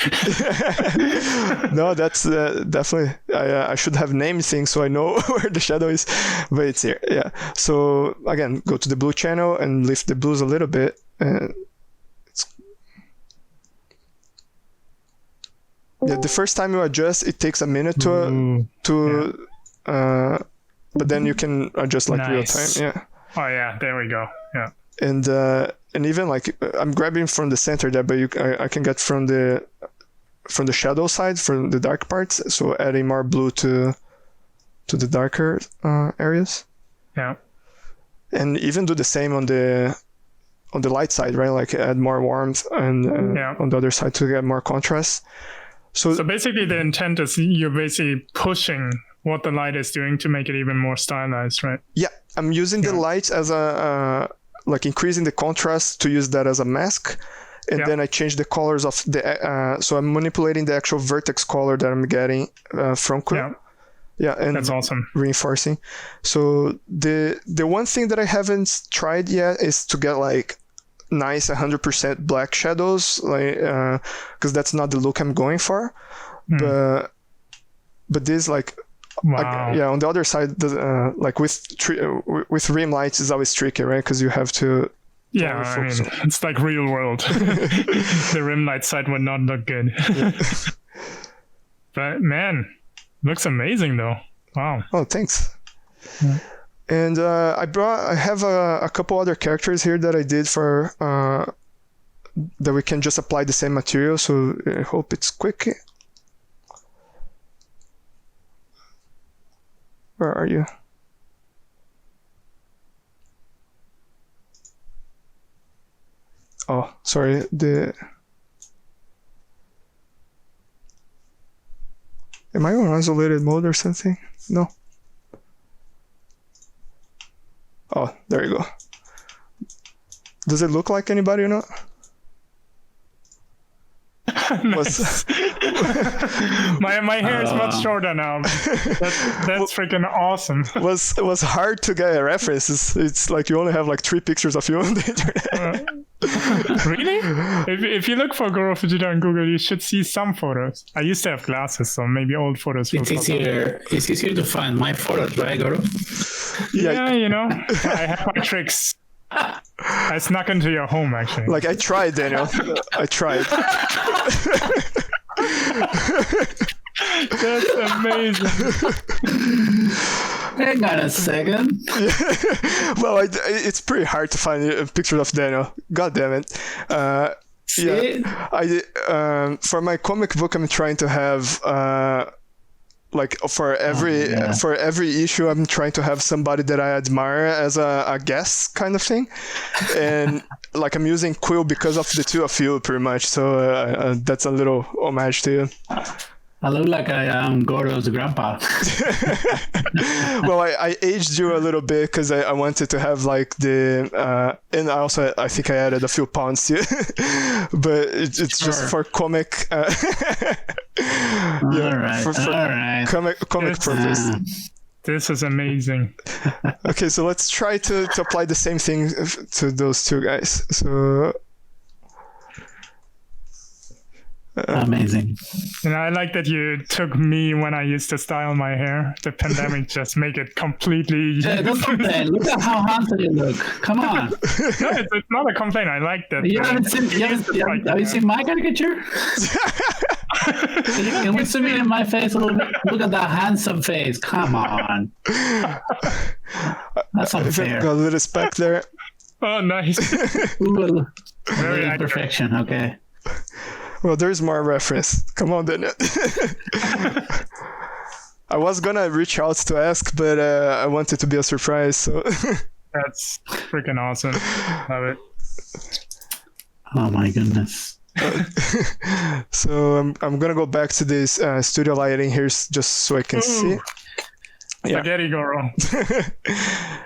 No, that's definitely. I should have named things so I know where the shadow is, but it's here. Yeah. So again, go to the blue channel and lift the blues a little bit. Yeah, the first time you adjust, it takes a minute but then you can adjust like real time. Yeah. Oh yeah, there we go. Yeah. And even like I'm grabbing from the center there, but I can get from the shadow side, from the dark parts. So adding more blue to the darker areas. Yeah. And even do the same on the light side, right? Like add more warmth and on the other side to get more contrast. So basically the intent is you're basically pushing what the light is doing to make it even more stylized, right? Yeah, I'm using the light as a like increasing the contrast to use that as a mask, and then I change the colors of the. So I'm manipulating the actual vertex color that I'm getting from Quill. Yeah, and that's awesome. Reinforcing. So the one thing that I haven't tried yet is to get like nice 100% black shadows, like because that's not the look I'm going for. But this like. Wow. On the other side, like with rim lights is always tricky, right? Because you have to. Yeah, I mean, it's like real world. The rim light side would not look good. Yeah. But man, looks amazing though. Wow. Oh, thanks. Yeah. And I have a couple other characters here that I did for that we can just apply the same material. So I hope it's quick. Where are you? Oh, sorry. Am I on isolated mode or something? No. Oh, there you go. Does it look like anybody or not? Nice. my hair is much shorter now. That's freaking awesome. It was hard to get a reference. It's like you only have like 3 pictures of you on the internet. Really? If you look for Goro Fujita on Google, you should see some photos. I used to have glasses, so maybe old photos. It's easier to find my photos, right, Goro? Yeah, you know, I have my tricks. I snuck into your home, actually. Like, I tried, Daniel. I tried. That's amazing. Hang on a second. Well, it's pretty hard to find a picture of Daniel. God damn it. For my comic book, I'm trying to have... like for every issue, I'm trying to have somebody that I admire as a guest kind of thing, and like I'm using Quill because of the two of you, pretty much. So that's a little homage to you. I look like I am Goro's grandpa. Well, I aged you a little bit because I wanted to have like the and also I think I added a few pounds to it, but it's just for comic. All right. Comic purpose. This is amazing. Okay, so let's try to apply the same thing to those two guys. So. Amazing. And I like that you took me when I used to style my hair. The pandemic just make it completely... Don't complain. Look at how handsome you look. Come on. No, it's not a complaint. I like that. Have you seen my caricature? Can we zoom in my face a little bit? Look at that handsome face. Come on. That's unfair. Got a little speck there. Oh, nice. Ooh, very imperfection. Okay. Well, there's more reference. Come on, then. I was gonna reach out to ask, but I wanted to be a surprise. So that's freaking awesome. Love it. Oh my goodness. So I'm gonna go back to this studio lighting here just so I can see. Spaghetti Goro.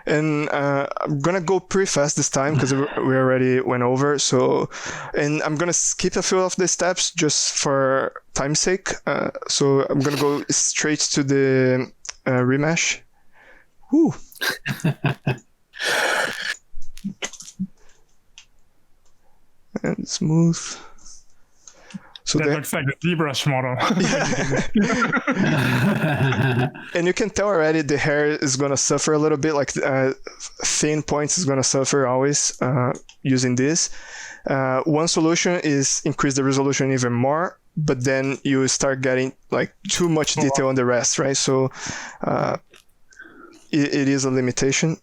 And I'm gonna go pretty fast this time because we already went over. So, and I'm gonna skip a few of the steps just for time's sake. So I'm gonna go straight to the remesh. Woo. and smooth. So that looks like the ZBrush model. And you can tell already the hair is going to suffer a little bit, like thin points is going to suffer always using this. One solution is increase the resolution even more, but then you start getting like too much detail on the rest, right? So it is a limitation.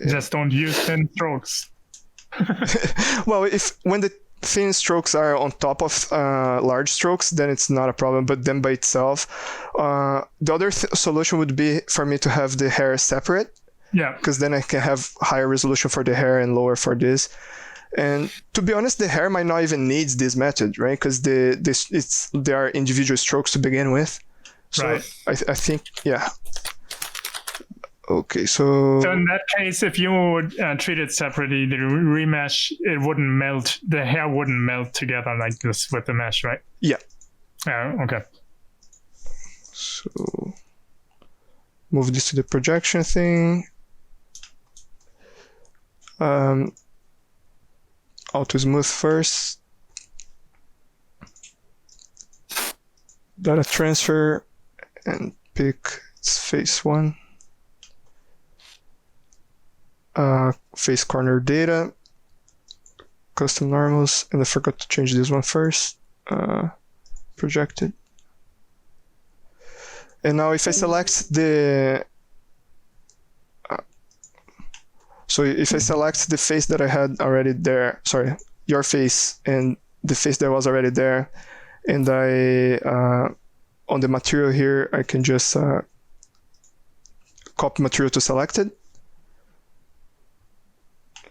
Just don't use thin strokes. Well, when the thin strokes are on top of large strokes, then it's not a problem. But then by itself, the other solution would be for me to have the hair separate. Yeah. Because then I can have higher resolution for the hair and lower for this. And to be honest, the hair might not even need this method, right? Because they are individual strokes to begin with. So right. I think, yeah. Okay, so in that case, if you would treat it separately, the remesh, it wouldn't melt, the hair wouldn't melt together like this with the mesh, right? Yeah. Okay. So move this to the projection thing. Auto smooth first. Data transfer and pick its face 1. Face corner data, custom normals, and I forgot to change this one first. Projected. And now if I select the so if I select the face that I had already there, sorry, your face and the face that was already there, and I on the material here I can just copy material to selected.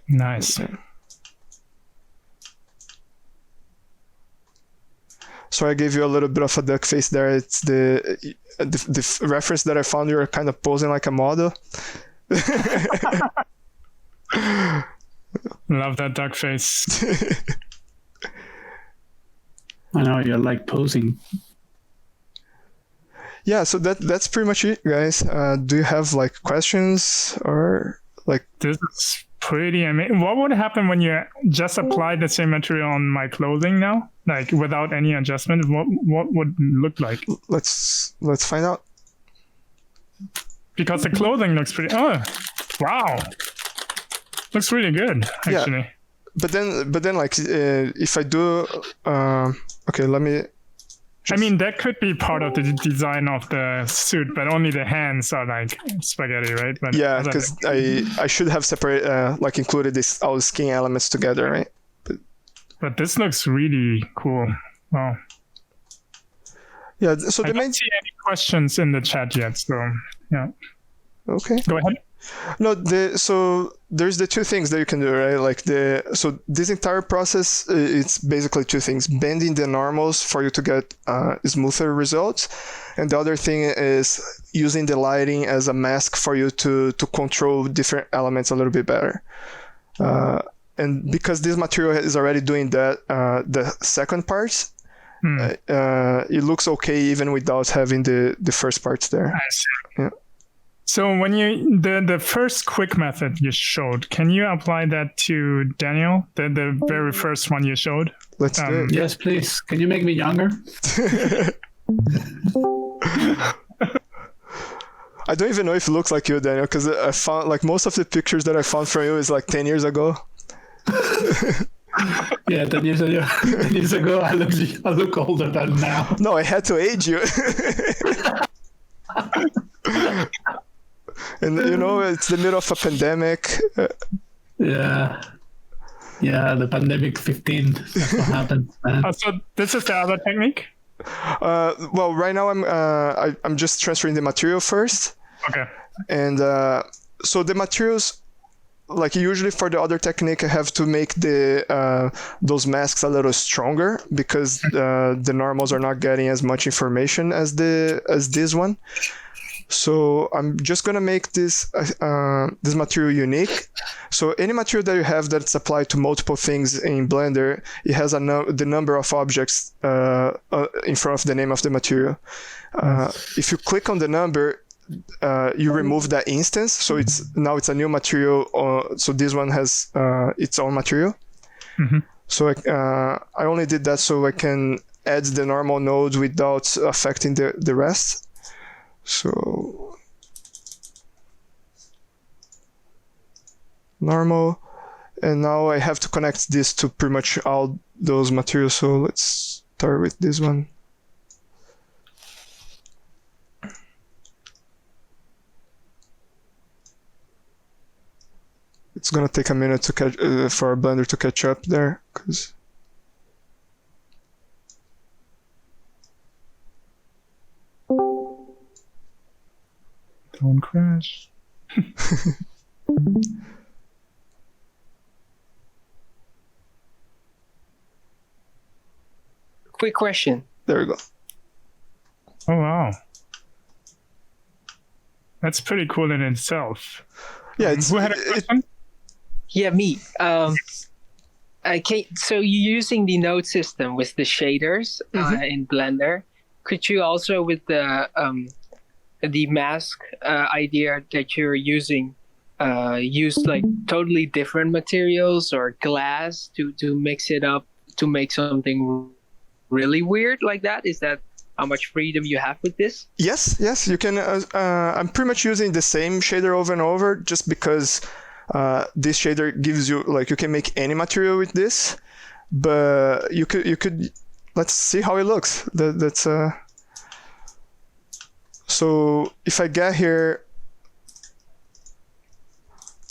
Nice. So I gave you a little bit of a duck face there. It's the reference that I found. You're kind of posing like a model. Love that duck face. I know, you're like posing. Yeah, so that's pretty much it, guys. Do you have like questions or like? This is pretty amazing. What would happen when you just apply the same material on my clothing now, like without any adjustment? What would it look like? Let's find out. Because the clothing looks pretty. Oh, wow, looks really good actually. Yeah. But then like if I do okay, let me. I mean, that could be part of the design of the suit, but only the hands are like spaghetti, right? But yeah, because I should have separate like included this all the skin elements together, right? But this looks really cool. Wow. Yeah. So I don't see any questions in the chat yet. So yeah. Okay. Go ahead. No, so there's the two things that you can do, right? Like so this entire process, it's basically two things: bending the normals for you to get smoother results, and the other thing is using the lighting as a mask for you to control different elements a little bit better. And because this material is already doing that, the second parts, it looks okay even without having the first parts there. I see. Yeah. So when the first quick method you showed, can you apply that to Daniel? The very first one you showed? Let's do it. Yes, please. Can you make me younger? I don't even know if it looks like you, Daniel, because I found like most of the pictures that I found from you is like 10 years ago. Yeah, 10 years ago. 10 years ago, I look older than now. No, I had to age you. And you know, it's the middle of a pandemic. Yeah, the pandemic 15. That's what happened, man. So this is the other technique? Well, right now I'm just transferring the material first. Okay. And so the materials, like usually for the other technique, I have to make those masks a little stronger because the normals are not getting as much information as this one. So I'm just gonna make this material unique. So any material that you have that's applied to multiple things in Blender, it has the number of objects in front of the name of the material. If you click on the number, you remove that instance, so it's a new material. So this one has its own material. Mm-hmm. So I only did that so I can add the normal node without affecting the rest. So normal, and now I have to connect this to pretty much all those materials. So let's start with this one. It's gonna take a minute to catch for Blender to catch up there, because don't crash. Quick question. there we go. Oh wow, that's pretty cool in itself. Yeah, it's Who had a question? Yeah, me. So you're using the node system with the shaders in Blender. Could you also, with the mask idea that you're using, use like totally different materials or glass to mix it up to make something really weird like that? Is that how much freedom you have with this? Yes, you can. I'm pretty much using the same shader over and over, just because this shader gives you, like, you can make any material with this, but you could. Let's see how it looks. That's so if I get here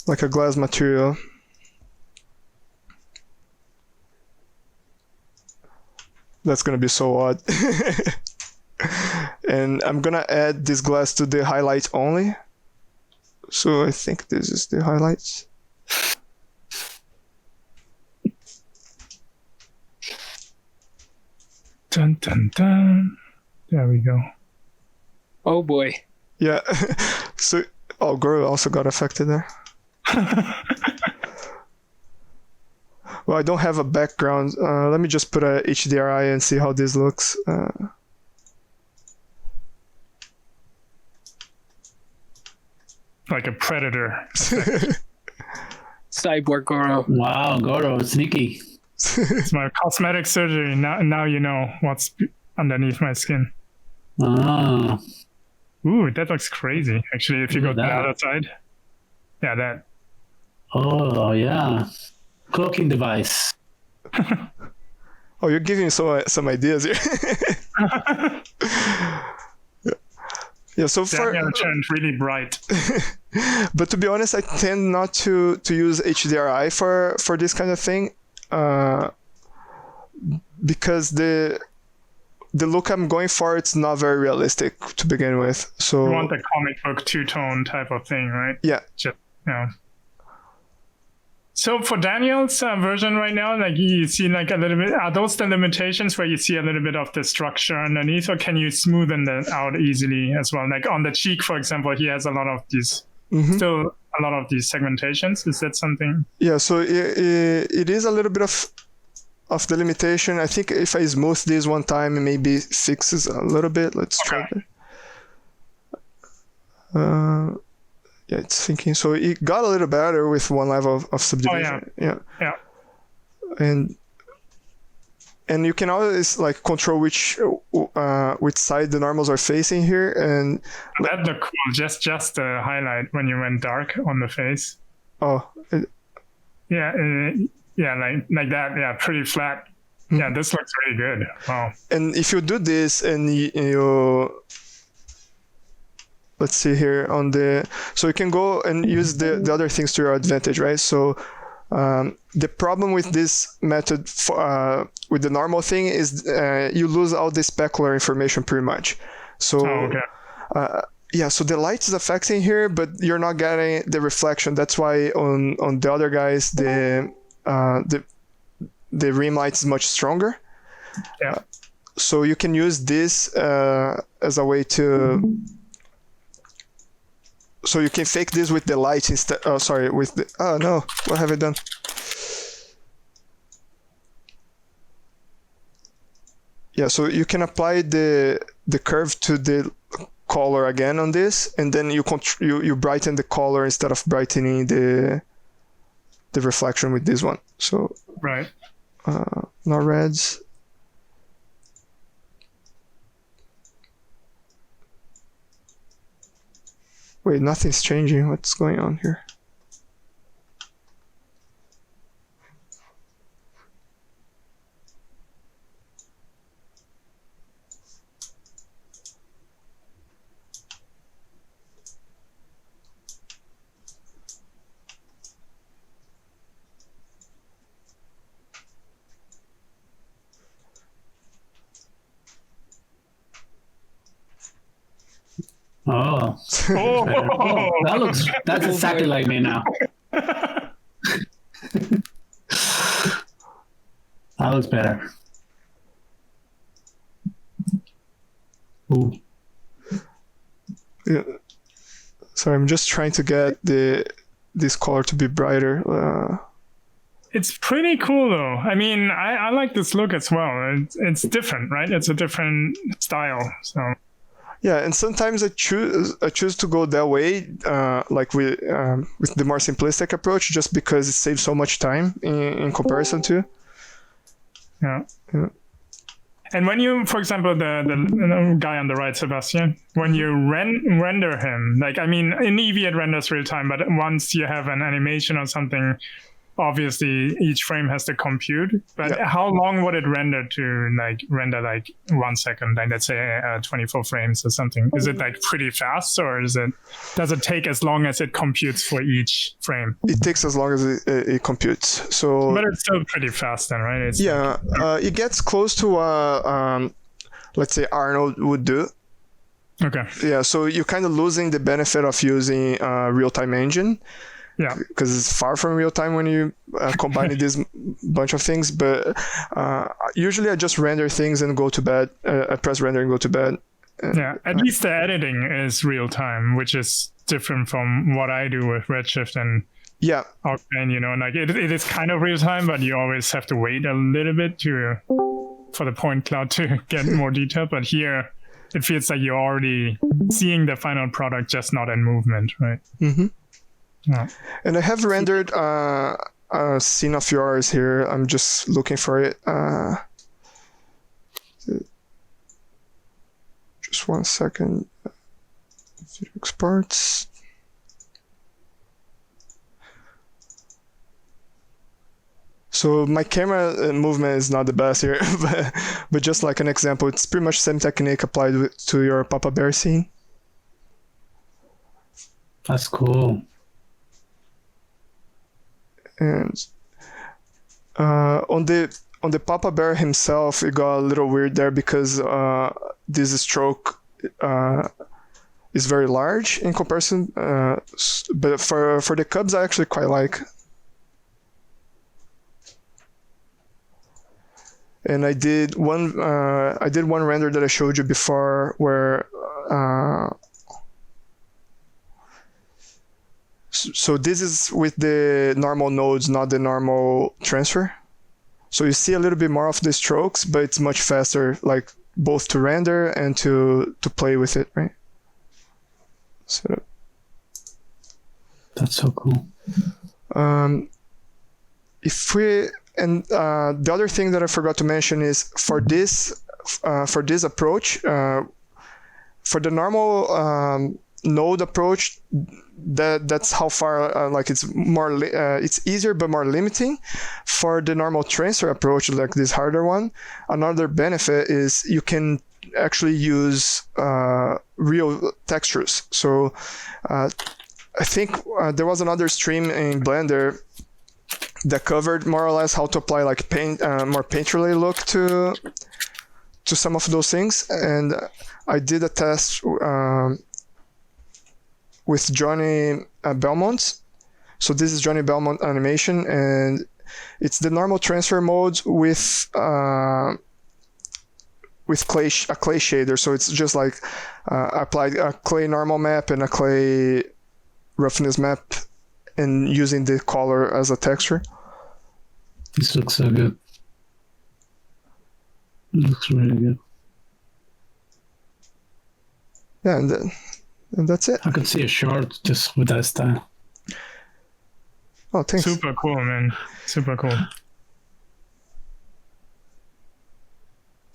like a glass material, that's gonna be so odd. And I'm gonna add this glass to the highlight only. So I think this is the highlights. Dun dun dun. There we go. Oh boy. Yeah. So, Goro also got affected there. Well, I don't have a background. Let me just put a HDRI and see how this looks. Like a predator. Cyborg Goro. Wow, Goro, sneaky. It's my cosmetic surgery. Now you know what's underneath my skin. Ah, Ooh, that looks crazy. Actually, if you go Look to at the that. other side. Yeah, that. oh yeah. Cloaking device. Oh, you're giving me some ideas here. Yeah, so far. Daniel turned really bright. But to be honest, I tend not to use HDRI for this kind of thing, because the look I'm going for, it's not very realistic to begin with. So You want the comic book two-tone type of thing, right? yeah, Just, yeah. So for Daniel's version right now, like you see like a little bit, are those the limitations where you see a little bit of the structure underneath, or can you smoothen that out easily as well? Like on the cheek, for example, he has a lot of these, still a lot of these segmentations. Is that something? yeah. So it is a little bit of the limitation. I think if I smooth this one time, it maybe fixes a little bit. Let's try that. Yeah, it's thinking. So it got a little better with one level of subdivision. Yeah. And you can always like control which side the normals are facing here, and That looked cool. Just the highlight when you went dark on the face. Yeah, like that. Yeah, pretty flat. Yeah, this looks really good. Wow. and if you do this and you let's see here on so you can go and use the other things to your advantage, right? So the problem with this method with the normal thing is you lose all the specular information pretty much. So yeah, so the light is affecting here, but you're not getting the reflection. That's why on the other guys the rim light is much stronger. Yeah. So you can use this as a way to. So you can fake this with the light instead. Oh, sorry, with the. Oh no, what have I done? Yeah, so you can apply the curve to the color again on this, and then you brighten the color instead of brightening the reflection with this one. So Right. no reds. Wait, nothing's changing. What's going on here? Oh, Oh, that's exactly like me now. That looks better. Ooh. Yeah. So I'm just trying to get this color to be brighter. it's pretty cool though. I mean, I like this look as well. It's different, right? It's a different style. So Yeah, and sometimes I choose to go that way, like with the more simplistic approach, just because it saves so much time in comparison to. yeah. Yeah. And when you, for example, the guy on the right, Sebastian, when you render him, like, I mean, in Eevee it renders real time, but once you have an animation or something, obviously each frame has to compute. But Yeah. how long would it render to render 1 second, like let's say 24 frames or something? Is it like pretty fast, or does it take as long as it computes for each frame? It takes as long as it computes. So, But it's still pretty fast then, right? It's yeah, it gets close to let's say Arnold would do. okay. Yeah, so you're kind of losing the benefit of using real-time engine. Yeah. Because it's far from real time when you combine this bunch of things. But usually I just render things and go to bed. I press render and go to bed. Yeah, at least the editing is real time, which is different from what I do with Redshift and Yeah, Octane. It is kind of real time, but you always have to wait a little bit for the point cloud to get more detail. But here, it feels like you're already seeing the final product, just not in movement, right? Mm-hmm. Yeah. And I have rendered a scene of yours here. I'm just looking for it. Just 1 second. Video exports. So my camera movement is not the best here, but just like an example, it's pretty much the same technique applied to your Papa Bear scene. That's cool. And on the Papa Bear himself, it got a little weird there because this stroke is very large in comparison. But for the cubs, I actually quite like. And I did one render that I showed you before where. So this is with the normal nodes, not the normal transfer. So you see a little bit more of the strokes, but it's much faster, like both to render and to play with it, right? So That's so cool. the other thing that I forgot to mention is for this approach, for the normal node approach, that's how far it's easier but more limiting. For the normal transfer approach, like this harder one, another benefit is you can actually use real textures. So I think there was another stream in Blender that covered more or less how to apply like more paint-related look to some of those things, and I did a test with Johnny Belmont. So this is Johnny Belmont animation, and it's the normal transfer mode with a clay shader. So it's just like applied a clay normal map and a clay roughness map, and using the color as a texture. This looks so good. It looks really good. yeah, and that's it. I could see a short just with that style. Oh, thanks. Super cool, man. Super cool.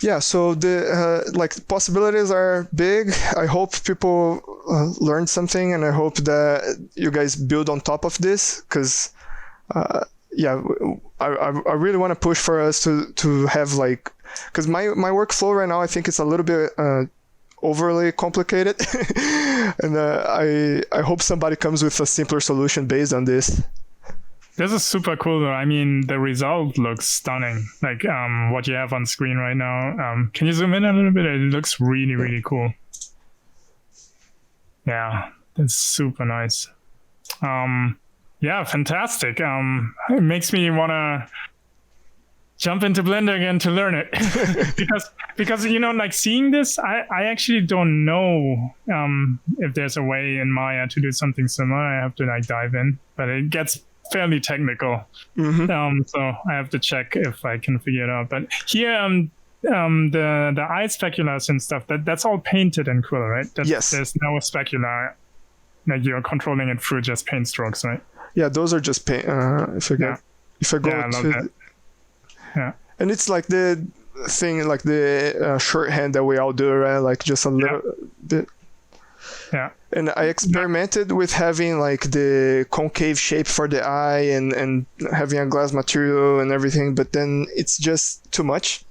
Yeah, so the like possibilities are big. I hope people learn something, and I hope that you guys build on top of this, because yeah, I really want to push for us to have like, because my workflow right now, I think it's a little bit overly complicated, and I hope somebody comes with a simpler solution based on this. This is super cool though. I mean, the result looks stunning. Like what you have on screen right now. Can you zoom in a little bit? It looks really, really cool. Yeah, that's super nice. Yeah, fantastic. It makes me want to jump into Blender again to learn it. because you know, like seeing this, I actually don't know if there's a way in Maya to do something similar. I have to like dive in, but it gets fairly technical. So I have to check if I can figure it out. But here, the eye speculars and stuff, that's all painted in Quill, right? Yes. There's no specular, like you're controlling it through just paint strokes, right? Yeah, those are just paint. If I go I love to that. Yeah. And it's like the thing, like the shorthand that we all do, right? Like just a little bit. Yeah. And I experimented with having like the concave shape for the eye and having a glass material and everything, but then it's just too much.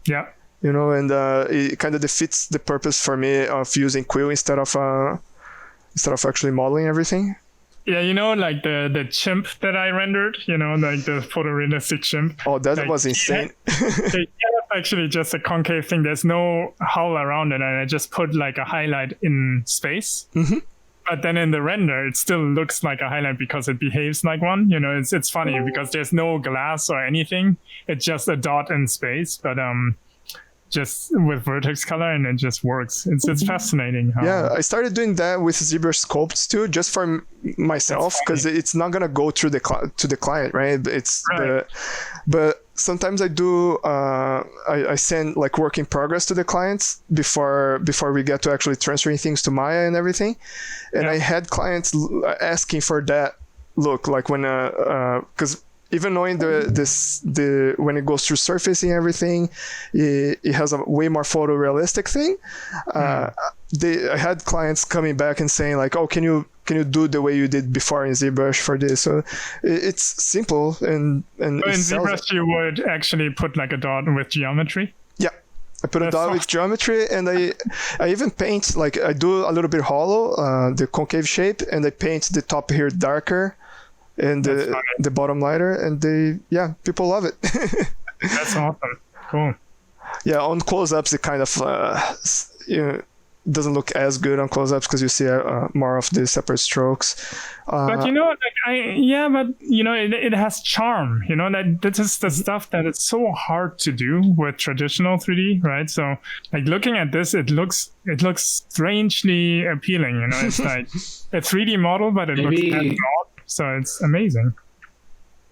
Yeah. You know, and it kind of defeats the purpose for me of using Quill instead of actually modeling everything. Yeah, you know, like the chimp that I rendered, you know, like the photorealistic chimp. Oh, that like, was insane. That's actually just a concave thing. There's no hull around it, and I just put like a highlight in space. Mm-hmm. But then in the render, it still looks like a highlight because it behaves like one. You know, it's funny because there's no glass or anything. It's just a dot in space, but just with vertex color, and it just works. It's fascinating. Yeah, I started doing that with ZBrush sculpts too, just for myself, because it's not gonna go through to the client, right? It's right. But sometimes I do. I send like work in progress to the clients before we get to actually transferring things to Maya and everything. And I had clients asking for that look, like when because even knowing the when it goes through surfacing everything, it has a way more photorealistic thing. I had clients coming back and saying like, "Oh, can you do the way you did before in ZBrush for this?" So it's simple and so in ZBrush you would actually put like a dot with geometry. Yeah, I put a dot with geometry, and I even paint, like I do a little bit hollow, the concave shape, and I paint the top here darker and the bottom lighter, and people love it. That's awesome. Cool. Yeah, on close-ups it kind of doesn't look as good on close-ups because you see more of the separate strokes. But you know, like but you know, it has charm. You know, that is the stuff that it's so hard to do with traditional 3D, right? So, like looking at this, it looks strangely appealing. You know, it's like a 3D model, but it looks that broad, so it's amazing.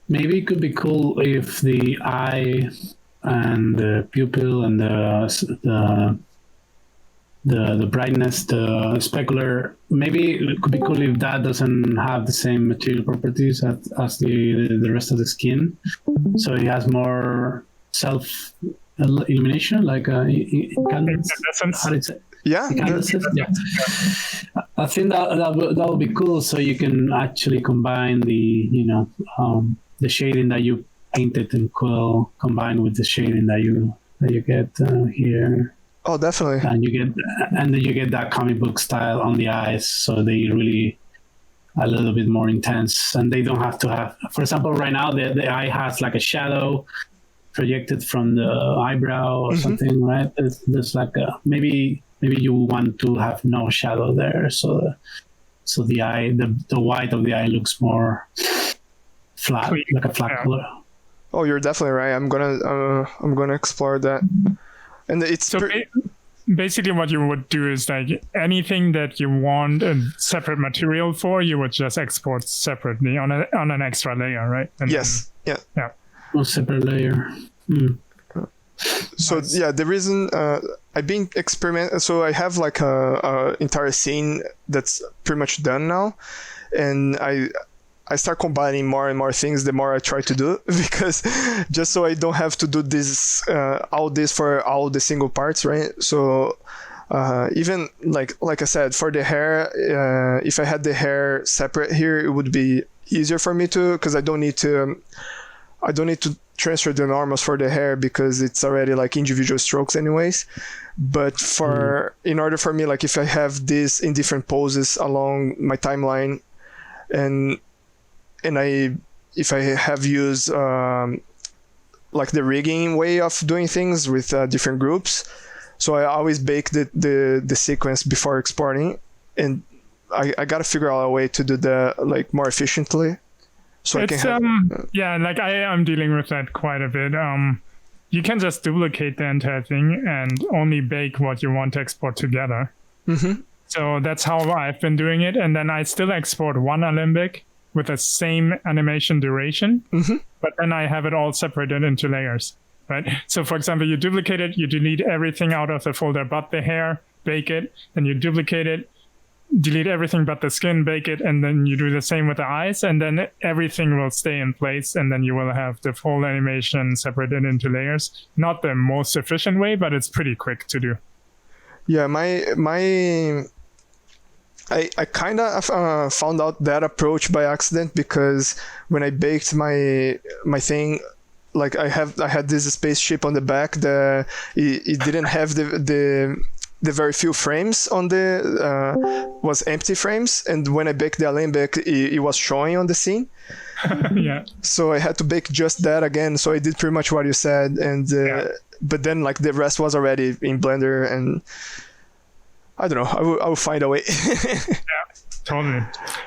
Maybe it could be cool if the eye and the pupil and the brightness, the specular, maybe it could be cool if that doesn't have the same material properties as the rest of the skin. So it has more self illumination, like incandescence. How do you say? Yeah. Yeah. I think that would be cool. So you can actually combine the shading that you painted in Quill combined with the shading that you get here. Oh, definitely. And then you get that comic book style on the eyes, so they really a little bit more intense, and they don't have to have. For example, right now the eye has like a shadow projected from the eyebrow or something, right? There's like maybe you want to have no shadow there, so the eye, the white of the eye looks more flat, like a flat color. Oh, you're definitely right. I'm gonna explore that. And it's basically what you would do is like anything that you want a separate material for, you would just export separately on an extra layer, right? And yes. then, yeah. A separate layer. So Nice. yeah, the reason I've been so I have like a entire scene that's pretty much done now, and I start combining more and more things the more I try to do, because just so I don't have to do this all this for all the single parts, right? So even like I said, for the hair, if I had the hair separate here, it would be easier for me to, because I don't need to transfer the normals for the hair because it's already like individual strokes anyways. But in order for me, like if I have this in different poses along my timeline, and if I have used like the rigging way of doing things with different groups, so I always bake the sequence before exporting, and I gotta figure out a way to do that like more efficiently. So It's yeah, like I'm dealing with that quite a bit. You can just duplicate the entire thing and only bake what you want to export together. Mm-hmm. So that's how I've been doing it, and then I still export one alembic with the same animation duration, but then I have it all separated into layers, right? So for example, you duplicate it, you delete everything out of the folder but the hair, bake it, then you duplicate it, delete everything but the skin, bake it, and then you do the same with the eyes, and then everything will stay in place, and then you will have the full animation separated into layers. Not the most efficient way, but it's pretty quick to do. Yeah, I kind of found out that approach by accident, because when I baked my thing, like I had this spaceship on the back that it didn't have the very few frames on was empty frames, and when I baked the alembic, it was showing on the scene. Yeah. So I had to bake just that again. So I did pretty much what you said, and but then like the rest was already in Blender, and I don't know. I will find a way. Yeah, totally.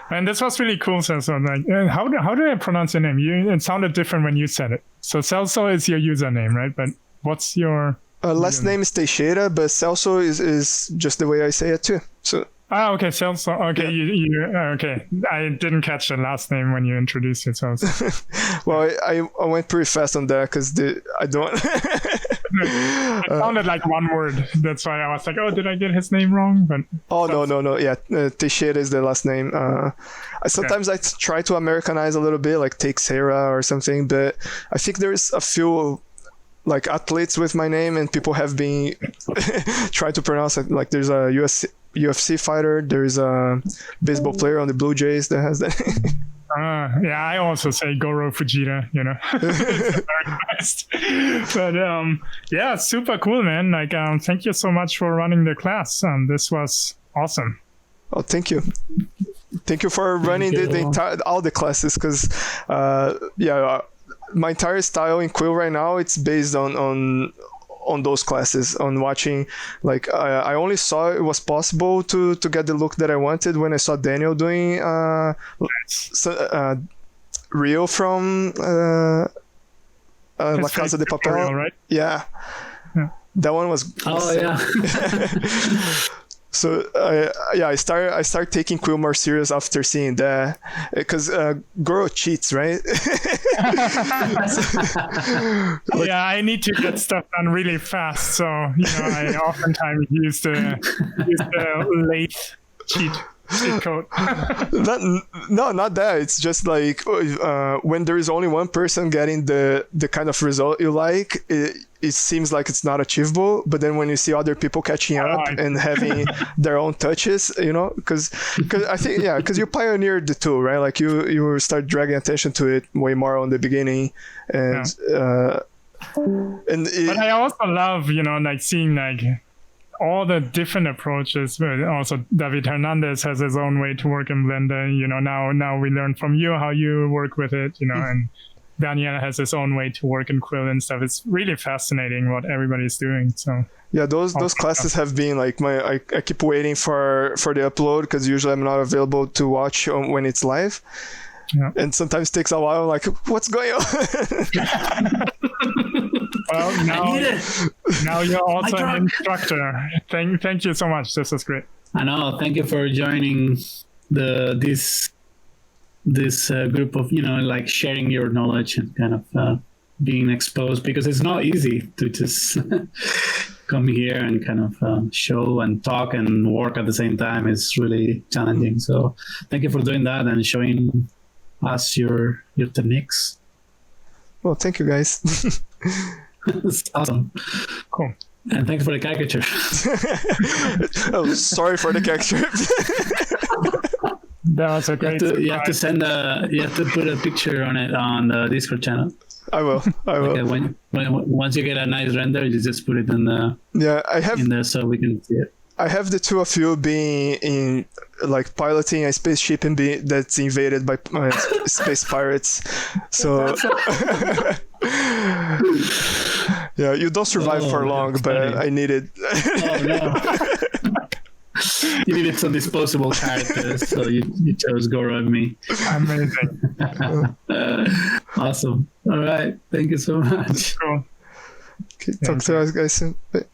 And this was really cool, Celso. Like, how do I pronounce your name? It sounded different when you said it. So Celso is your username, right? But what's your last name is Teixeira, but Celso is just the way I say it too. So. Okay, Celso. Okay, yeah. Okay. I didn't catch the last name when you introduced yourself. Well, I went pretty fast on that because I don't. It sounded like one word. That's why I was like, oh, did I get his name wrong? But no. Yeah, Teixeira is the last name. Sometimes I try to Americanize a little bit, like Teixeira or something, but I think there's a few like athletes with my name, and people have been trying to pronounce it. Like there's a UFC fighter, there's a baseball player on the Blue Jays that has that. Yeah, I also say Goro Fujita, But yeah, super cool, man. Like, thank you so much for running the class. This was awesome. Oh, thank you. Thank you for running the entire all the classes, because my entire style in Quill right now, it's based on those classes, on watching. Like I only saw it was possible to get the look that I wanted when I saw Daniel doing Rio from La Casa de Papel, right? Yeah. That one was So I start taking Quill more serious after seeing that, because Goro cheats, right? Yeah, I need to get stuff done really fast, so I oftentimes use the late cheat code. Not that. It's just like when there is only one person getting the kind of result you like, it seems like it's not achievable. But then when you see other people catching up and having their own touches, because I think because you pioneered the tool, right? Like you start dragging attention to it way more on the beginning, and but I also love like seeing like all the different approaches. But also David Hernandez has his own way to work in Blender. Now we learn from you how you work with it. And Daniel has his own way to work in Quill and stuff. It's really fascinating what everybody's doing. So yeah, those classes have been like I keep waiting for the upload, because usually I'm not available to watch when it's live. Yeah. And sometimes it takes a while. Like, what's going on? Well, now you're also an instructor. Thank you so much. This is great. I know. Thank you for joining this group of like sharing your knowledge and kind of being exposed, because it's not easy to just come here and kind of show and talk and work at the same time. It's really challenging. So thank you for doing that and showing us your techniques. Well, thank you guys. It's awesome. Cool. And thanks for the caricature. Oh, sorry for the caricature. That was a great. You have to send you have to put a picture on it on the Discord channel. I will. Okay, when once you get a nice render, you just put it in the in there so we can see it. I have the two of you being in like piloting a spaceship and that's invaded by space pirates. So yeah, you don't survive for long, but I needed. Oh no. You needed some disposable characters, so you chose Goro and me. Amazing. Awesome. All right. Thank you so much. Cool. Okay, talk to us guys soon. Bye.